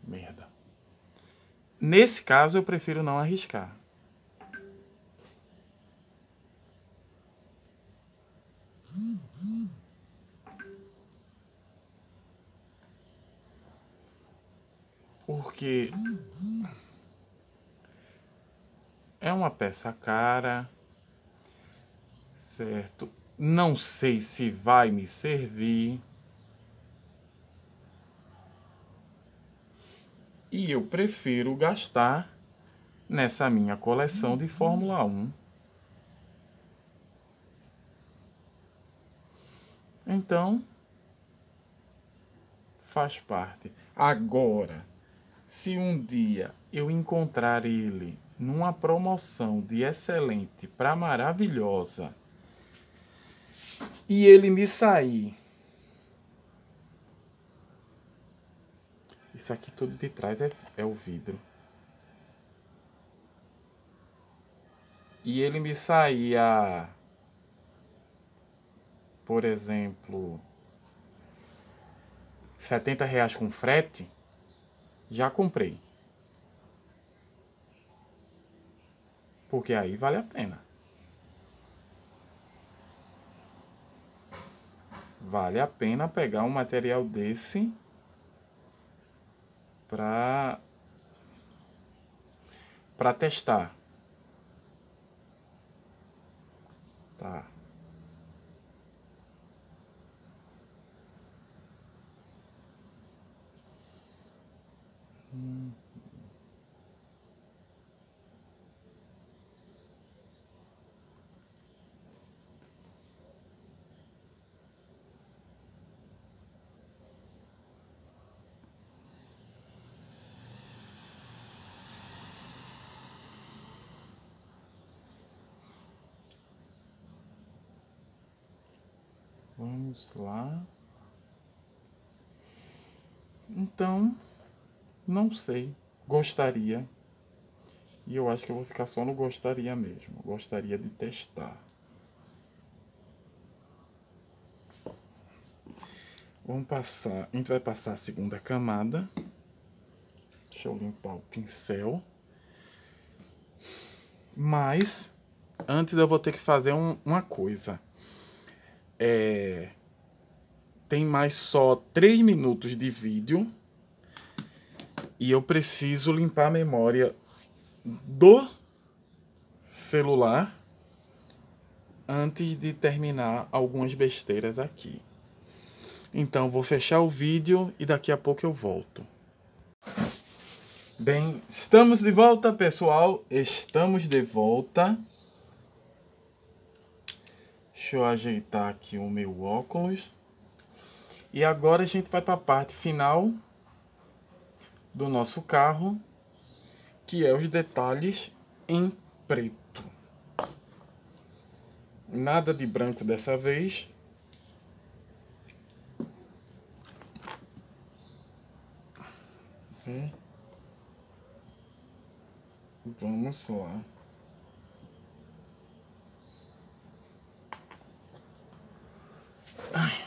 Merda. Nesse caso, eu prefiro não arriscar. Porque é uma peça cara, certo? Não sei se vai me servir. E eu prefiro gastar nessa minha coleção de Fórmula 1. Então, faz parte. Agora, se um dia eu encontrar ele numa promoção de excelente para maravilhosa e ele me sair... Isso aqui tudo de trás é o vidro. E ele me sair a... Por exemplo, R$ 70 com frete, já comprei. Porque aí vale a pena. Vale a pena pegar um material desse para testar. Tá. Vamos lá. Então, não sei. Gostaria. E eu acho que eu vou ficar só no gostaria mesmo. Gostaria de testar. Vamos passar. A gente vai passar a segunda camada. Deixa eu limpar o pincel. Mas, antes eu vou ter que fazer uma coisa. Tem mais só 3 minutos de vídeo. E eu preciso limpar a memória do celular antes de terminar algumas besteiras aqui. Então, vou fechar o vídeo e daqui a pouco eu volto. Bem, estamos de volta, pessoal. Estamos de volta. Deixa eu ajeitar aqui o meu óculos. E agora a gente vai para a parte final do nosso carro, que é os detalhes em preto. Nada de branco dessa vez. Vamos lá. Ai.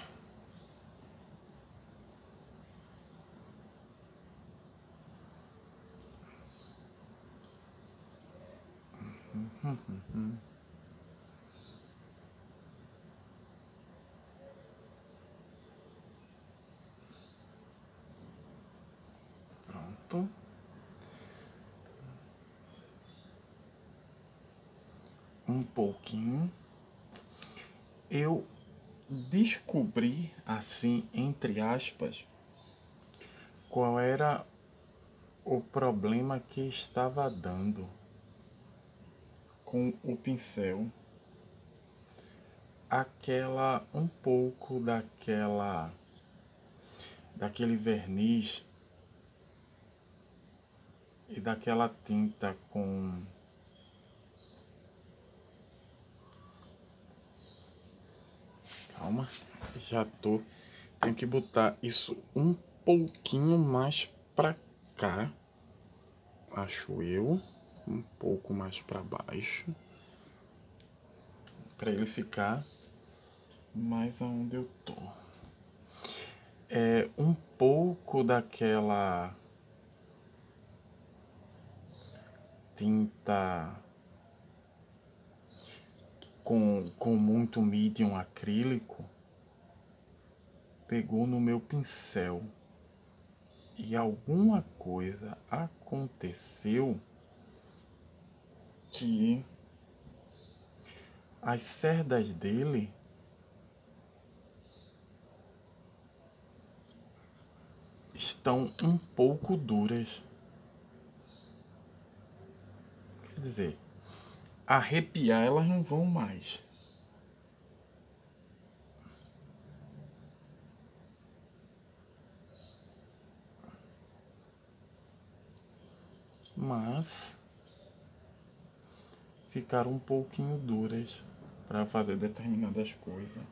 Pronto. Um pouquinho. Eu descobri, assim, entre aspas, qual era o problema que estava dando com o pincel. um pouco daquele verniz e daquela tinta com... Calma, tenho que botar isso um pouquinho mais pra cá, acho eu, um pouco mais pra baixo, pra ele ficar mais aonde eu tô. É um pouco daquela tinta com muito medium acrílico pegou no meu pincel e alguma coisa aconteceu que as cerdas dele estão um pouco duras. Quer dizer, arrepiar elas não vão mais. Mas ficaram um pouquinho duras para fazer determinadas coisas.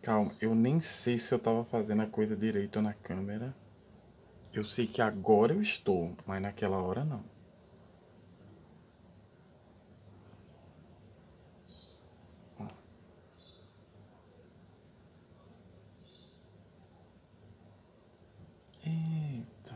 Calma, eu nem sei se eu tava fazendo a coisa direito na câmera. Eu sei que agora eu estou, mas naquela hora não. Eita.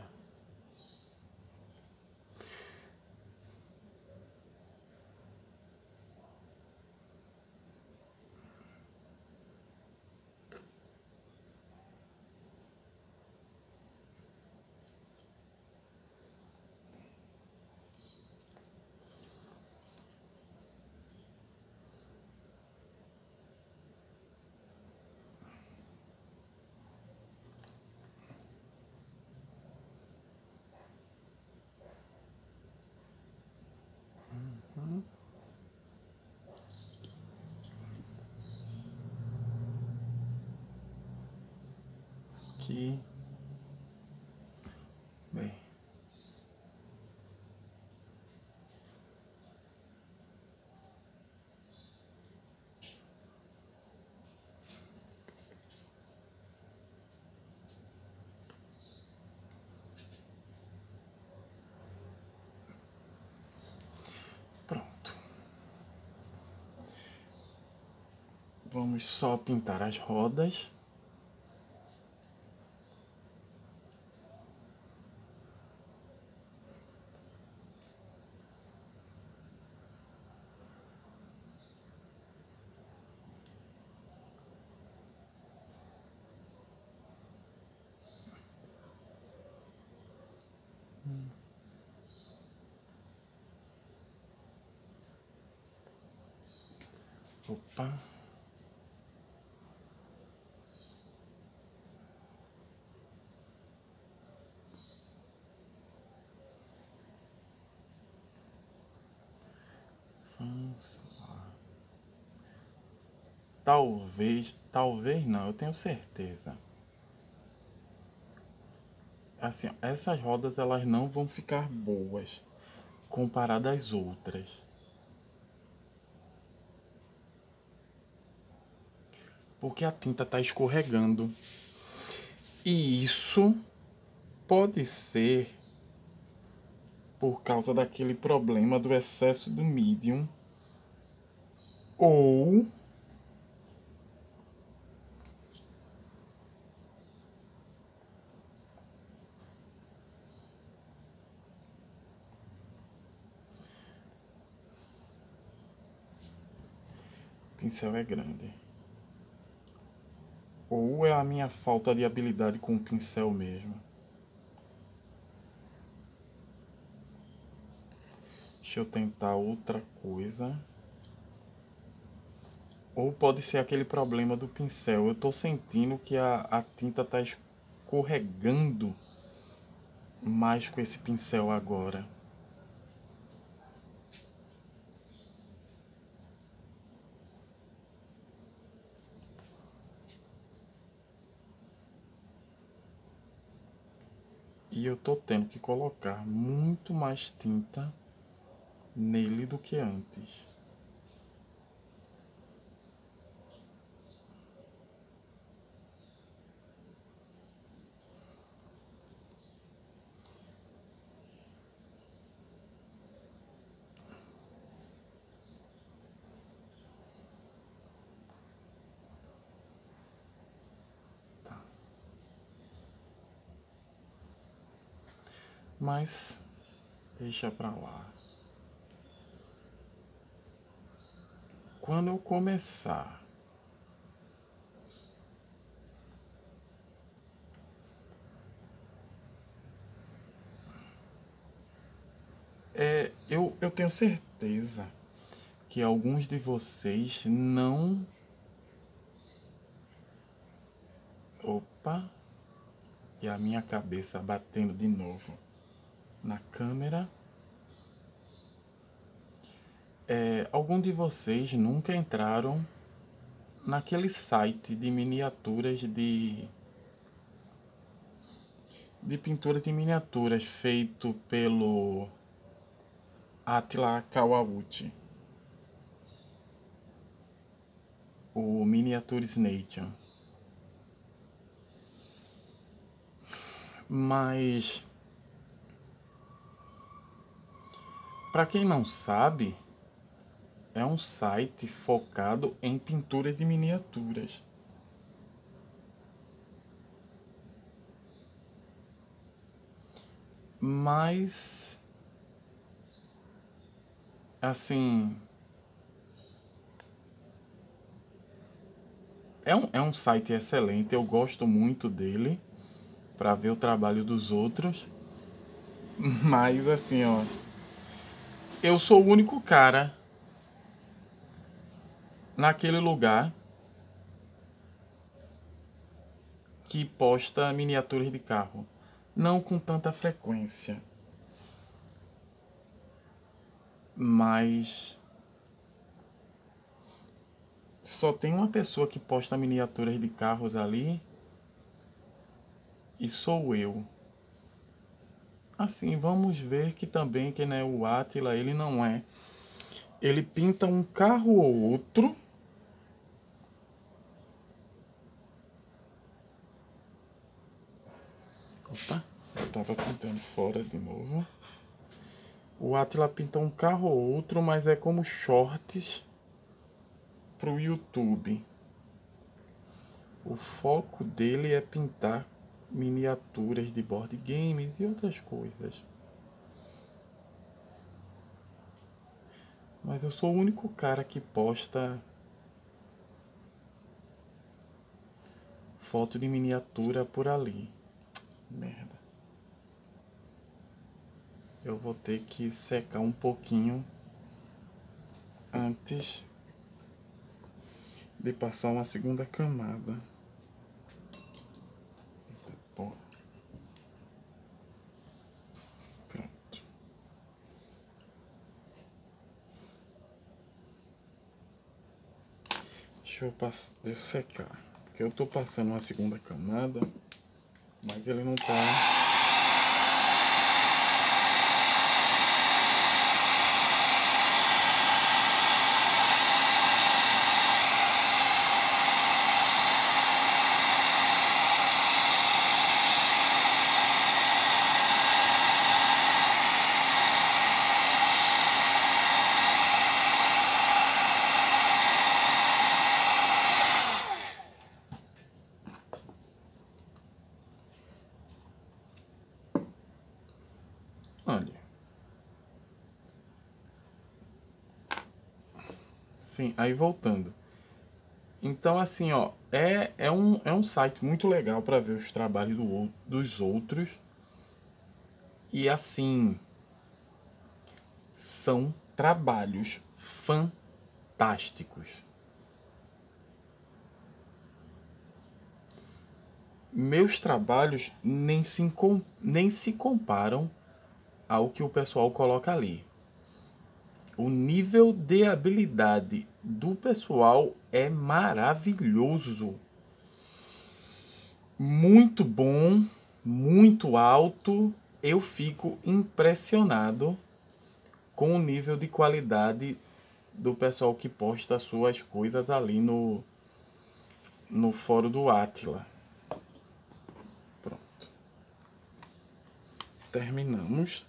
Aqui. Bem. Pronto. Vamos só pintar as rodas. Opa. Vamos lá. Talvez não, eu tenho certeza. Assim, essas rodas elas não vão ficar boas comparadas às outras. Porque a tinta está escorregando. E isso pode ser por causa daquele problema do excesso do medium. Ou pincel é grande. Ou é a minha falta de habilidade com o pincel mesmo. Deixa eu tentar outra coisa. Ou pode ser aquele problema do pincel. Eu tô sentindo que a tinta tá escorregando mais com esse pincel agora. E eu tô tendo que colocar muito mais tinta nele do que antes. Tá. Mas deixa pra lá. Quando eu começar eu tenho certeza que alguns de vocês não... Opa! E a minha cabeça batendo de novo na câmera. Alguns de vocês nunca entraram naquele site de miniaturas de pintura de miniaturas feito pelo Attila Kawauchi, o Miniatures Nation. Mas para quem não sabe, é um site focado em pintura de miniaturas. Mas assim, é um site excelente, eu gosto muito dele para ver o trabalho dos outros. Mas assim, ó, eu sou o único cara naquele lugar que posta miniaturas de carro. Não com tanta frequência, mas só tem uma pessoa que posta miniaturas de carros ali e sou eu. Assim, vamos ver que também, que né, o Attila, ele não é. Ele pinta um carro ou outro. Opa, eu tava pintando fora de novo. O Attila pinta um carro ou outro, mas é como shorts pro YouTube. O foco dele é pintar miniaturas de board games e outras coisas. Mas eu sou o único cara que posta foto de miniatura por ali. Merda. Eu vou ter que secar um pouquinho antes de passar uma segunda camada. Eita porra. Pronto. Deixa eu secar. Porque eu tô passando uma segunda camada, mas ele não tá... Olha. Sim, aí voltando. Então, assim, ó, é um site muito legal para ver os trabalhos dos outros. E, assim, são trabalhos fantásticos. Meus trabalhos nem se comparam ao que o pessoal coloca ali. O nível de habilidade do pessoal é maravilhoso. Muito bom, muito alto. Eu fico impressionado com o nível de qualidade do pessoal que posta suas coisas ali no fórum do Átila. Pronto. Terminamos.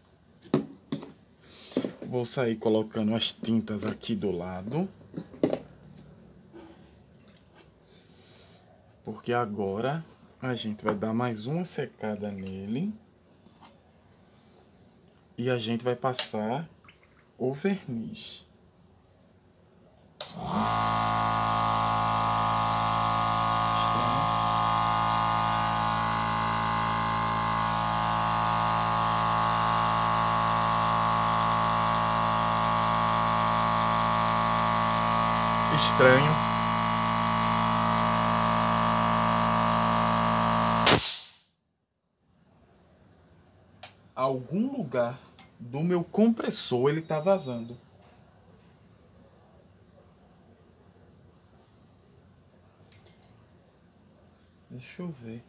Vou sair colocando as tintas aqui do lado. Porque agora a gente vai dar mais uma secada nele. E a gente vai passar o verniz. Estranho. Algum lugar do meu compressor ele tá vazando. Deixa eu ver.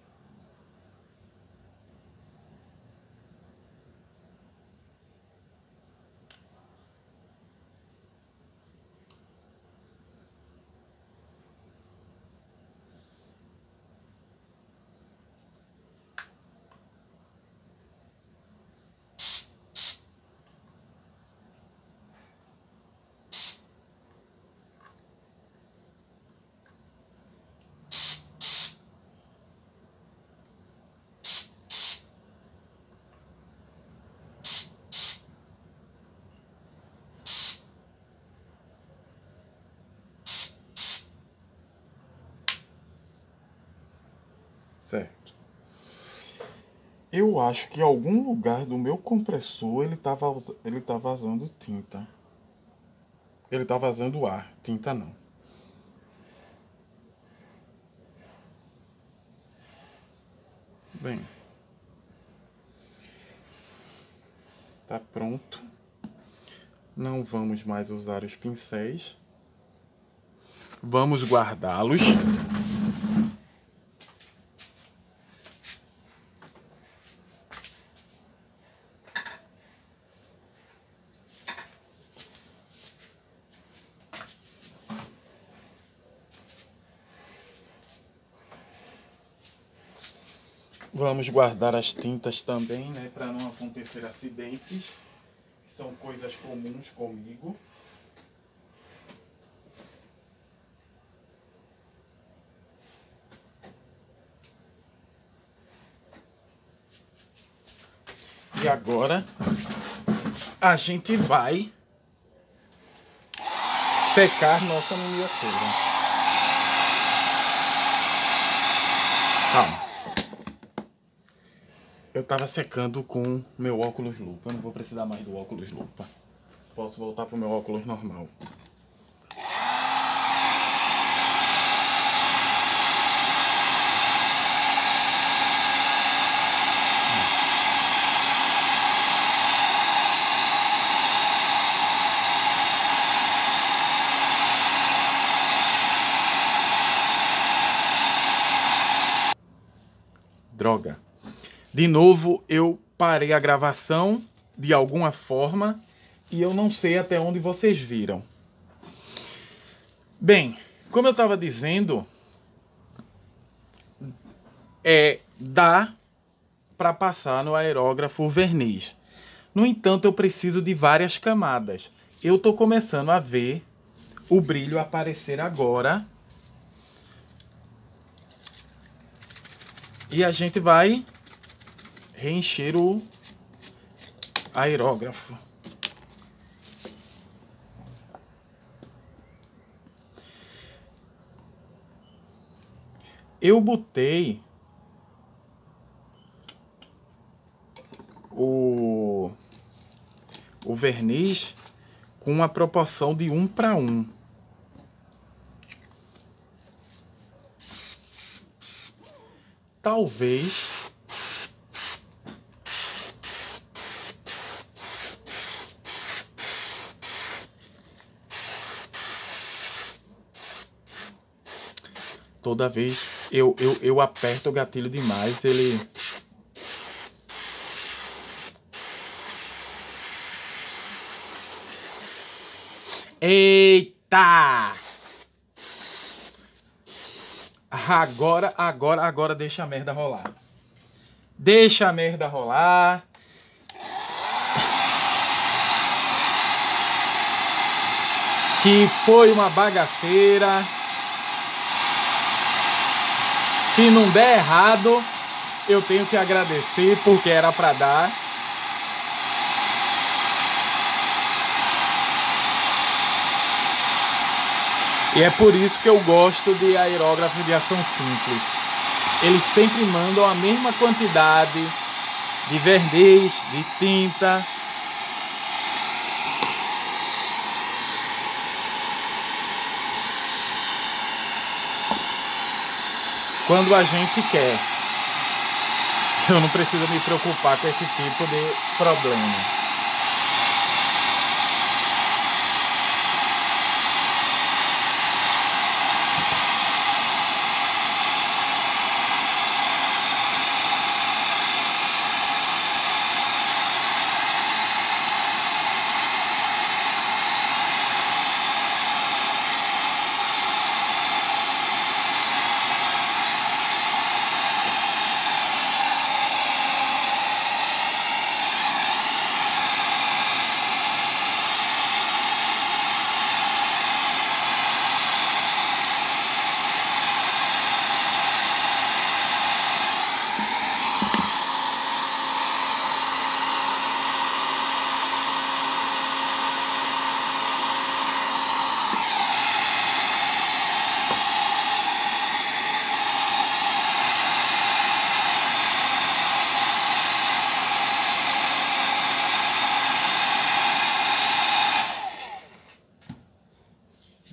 Certo. Eu acho que em algum lugar do meu compressor ele tá vazando tinta. Ele tá vazando ar, tinta não. Bem, tá pronto. Não vamos mais usar os pincéis. Vamos guardá-los. Vamos guardar as tintas também, né, para não acontecer acidentes, que são coisas comuns comigo. E agora a gente vai secar nossa miniatura. Calma. Eu tava secando com meu óculos lupa. Eu não vou precisar mais do óculos lupa. Posso voltar pro meu óculos normal. Droga. De novo, eu parei a gravação de alguma forma e eu não sei até onde vocês viram. Bem, como eu estava dizendo, dá para passar no aerógrafo o verniz. No entanto, eu preciso de várias camadas. Eu estou começando a ver o brilho aparecer agora. E a gente vai reencher o aerógrafo. Eu botei o verniz com uma proporção de 1:1. Talvez toda vez eu aperto o gatilho demais, ele... Eita! Agora deixa a merda rolar. Deixa a merda rolar. Que foi uma bagaceira. Se não der errado, eu tenho que agradecer porque era pra dar. E é por isso que eu gosto de aerógrafos de ação simples. Eles sempre mandam a mesma quantidade de verniz, de tinta. Quando a gente quer. Eu não preciso me preocupar com esse tipo de problema.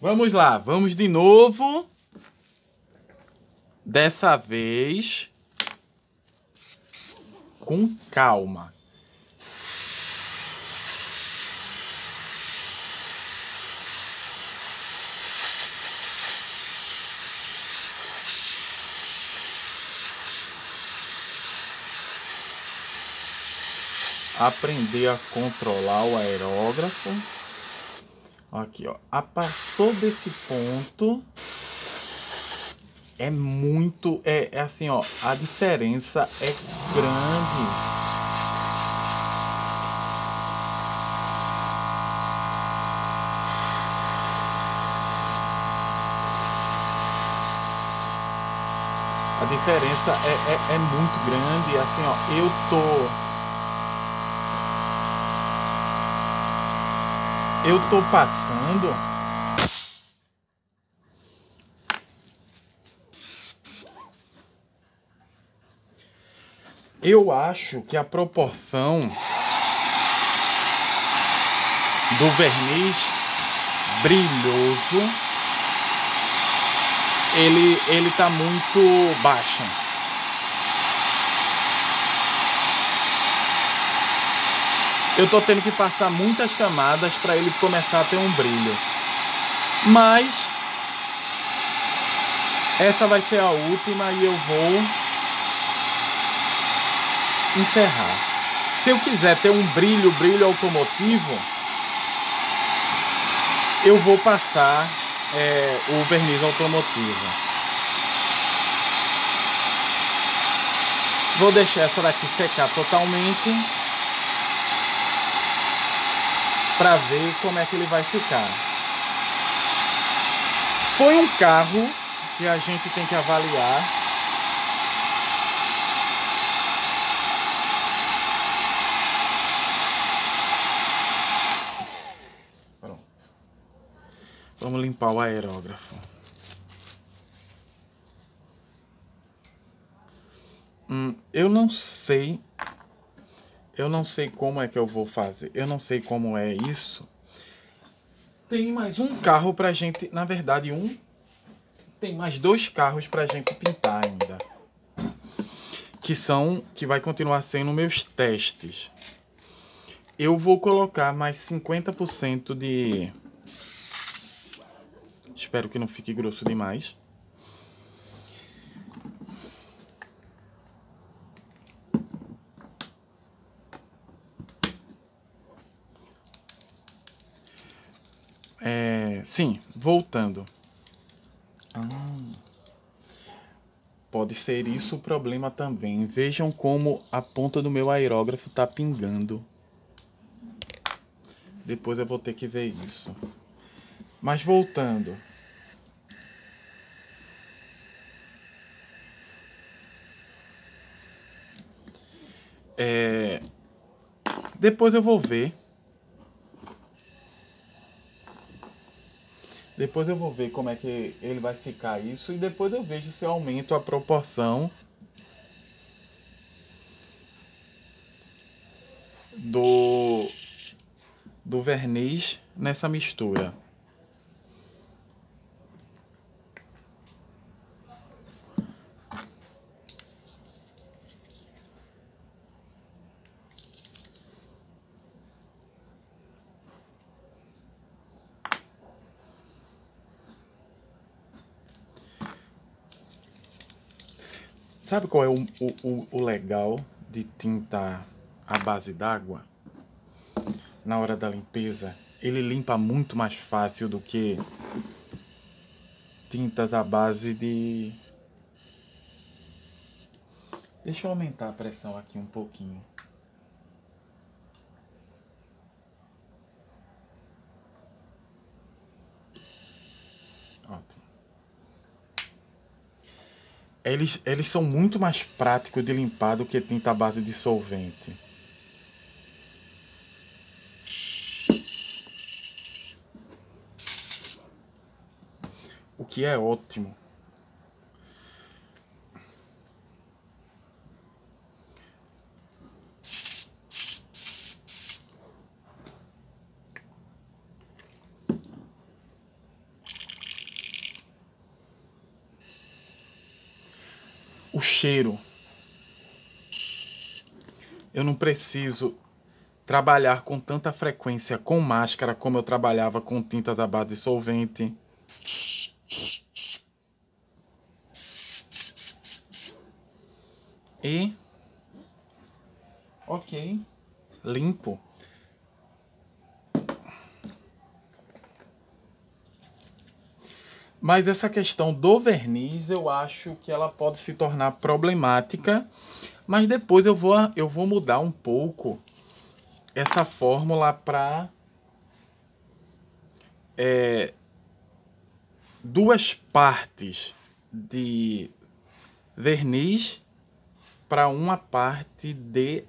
Vamos lá, vamos de novo. Dessa vez com calma. Aprender a controlar o aerógrafo. Aqui, ó. Passou desse ponto. É muito... É assim, ó. A diferença é grande. A diferença é muito grande. Assim, ó. Eu tô passando. Eu acho que a proporção do verniz brilhoso ele tá muito baixa. Eu tô tendo que passar muitas camadas para ele começar a ter um brilho. Mas essa vai ser a última e eu vou encerrar. Se eu quiser ter um brilho automotivo, eu vou passar o verniz automotivo. Vou deixar essa daqui secar totalmente para ver como é que ele vai ficar. Foi um carro que a gente tem que avaliar. Pronto. Vamos limpar o aerógrafo. Eu não sei. Eu não sei como é que eu vou fazer. Eu não sei como é isso. Tem mais um carro pra gente. Na verdade, tem mais 2 carros pra gente pintar ainda. Que vai continuar sendo meus testes. Eu vou colocar mais 50% de... Espero que não fique grosso demais. Sim, voltando. Pode ser isso o problema também. Vejam como a ponta do meu aerógrafo tá pingando. Depois eu vou ter que ver isso. Mas voltando. Depois eu vou ver. Depois eu vou ver como é que ele vai ficar isso. E depois eu vejo se eu aumento a proporção do verniz nessa mistura. Sabe qual é o legal de tinta à base d'água? Na hora da limpeza, ele limpa muito mais fácil do que tintas à base de... Deixa eu aumentar a pressão aqui um pouquinho. Ótimo. Eles são muito mais práticos de limpar do que tinta à base de solvente. O que é ótimo. O cheiro. Eu não preciso trabalhar com tanta frequência com máscara como eu trabalhava com tintas à base de solvente. E... ok. Limpo. Mas essa questão do verniz, eu acho que ela pode se tornar problemática. Mas depois eu vou mudar um pouco essa fórmula para 2 partes de verniz para 1 parte de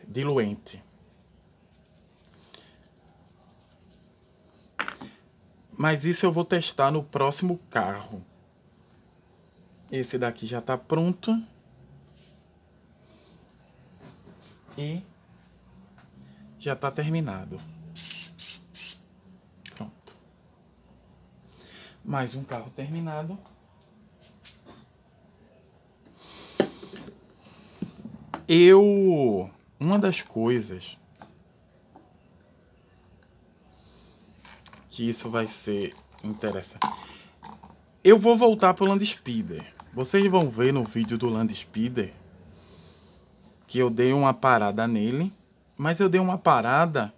diluente. Mas isso eu vou testar no próximo carro. Esse daqui já está pronto. E já está terminado. Pronto. Mais um carro terminado. Uma das coisas que isso vai ser interessante. Eu vou voltar pro Land Speeder. Vocês vão ver no vídeo do Land Speeder que eu dei uma parada nele. Mas eu dei uma parada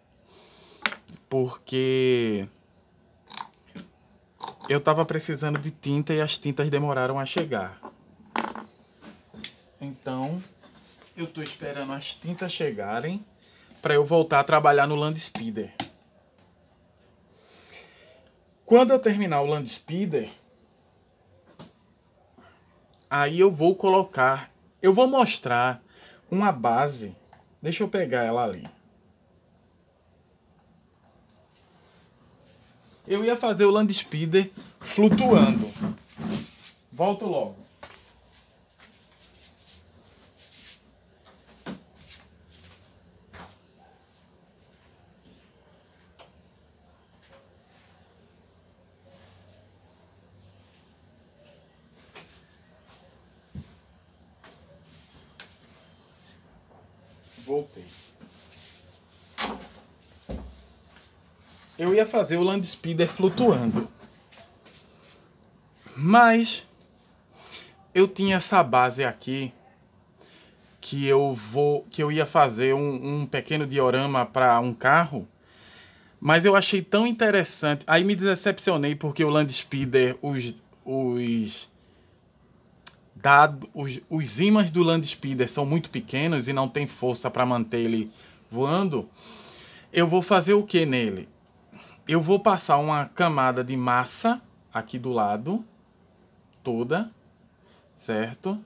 porque eu tava precisando de tinta e as tintas demoraram a chegar. Então, eu tô esperando as tintas chegarem para eu voltar a trabalhar no Land Speeder. Quando eu terminar o Land Speeder, aí eu vou mostrar uma base. Deixa eu pegar ela ali. Eu ia fazer o Land Speeder flutuando. Volto logo. Voltei. Eu ia fazer o Land Speeder flutuando. Mas eu tinha essa base aqui que eu ia fazer um pequeno diorama para um carro, mas eu achei tão interessante. Aí me decepcionei porque o Land Speeder, os ímãs do Land Speeder são muito pequenos e não tem força para manter ele voando. Eu vou fazer o que nele? Eu vou passar uma camada de massa aqui do lado, toda, certo?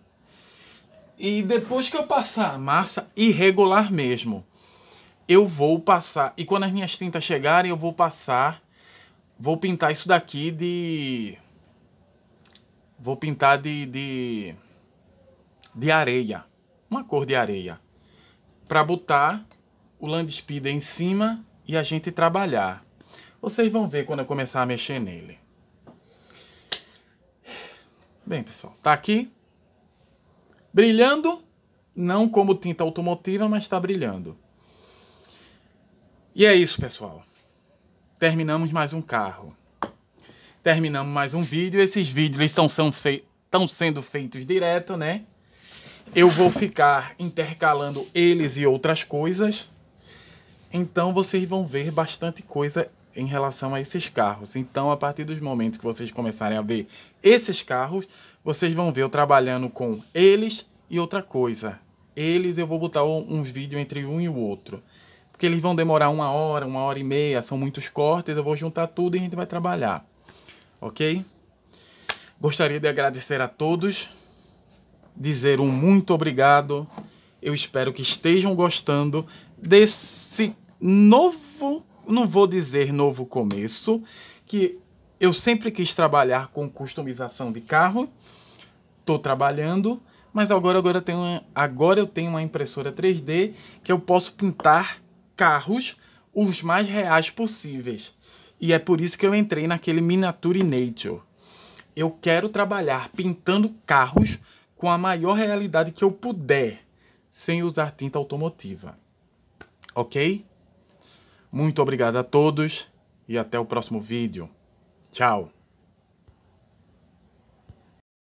E depois que eu passar a massa, irregular mesmo, eu vou passar, e quando as minhas tintas chegarem, eu vou pintar isso daqui vou pintar de areia, uma cor de areia, para botar o Land Speeder em cima e a gente trabalhar. Vocês vão ver quando eu começar a mexer nele. Bem, pessoal, tá aqui brilhando, não como tinta automotiva, mas tá brilhando. E é isso, pessoal. Terminamos mais um carro. Terminamos mais um vídeo. Esses vídeos estão sendo feitos direto, né? Eu vou ficar intercalando eles e outras coisas. Então vocês vão ver bastante coisa em relação a esses carros. Então, a partir dos momentos que vocês começarem a ver esses carros, vocês vão ver eu trabalhando com eles e outra coisa. Eles eu vou botar uns vídeos entre um e o outro. Porque eles vão demorar 1 hora e meia, são muitos cortes, eu vou juntar tudo e a gente vai trabalhar. Ok? Gostaria de agradecer a todos, dizer um muito obrigado. Eu espero que estejam gostando desse novo, não vou dizer novo começo, que eu sempre quis trabalhar com customização de carro. Estou trabalhando, mas agora eu tenho uma impressora 3D que eu posso pintar carros os mais reais possíveis. E é por isso que eu entrei naquele Miniature Nature. Eu quero trabalhar pintando carros com a maior realidade que eu puder, sem usar tinta automotiva. Ok? Muito obrigado a todos e até o próximo vídeo. Tchau!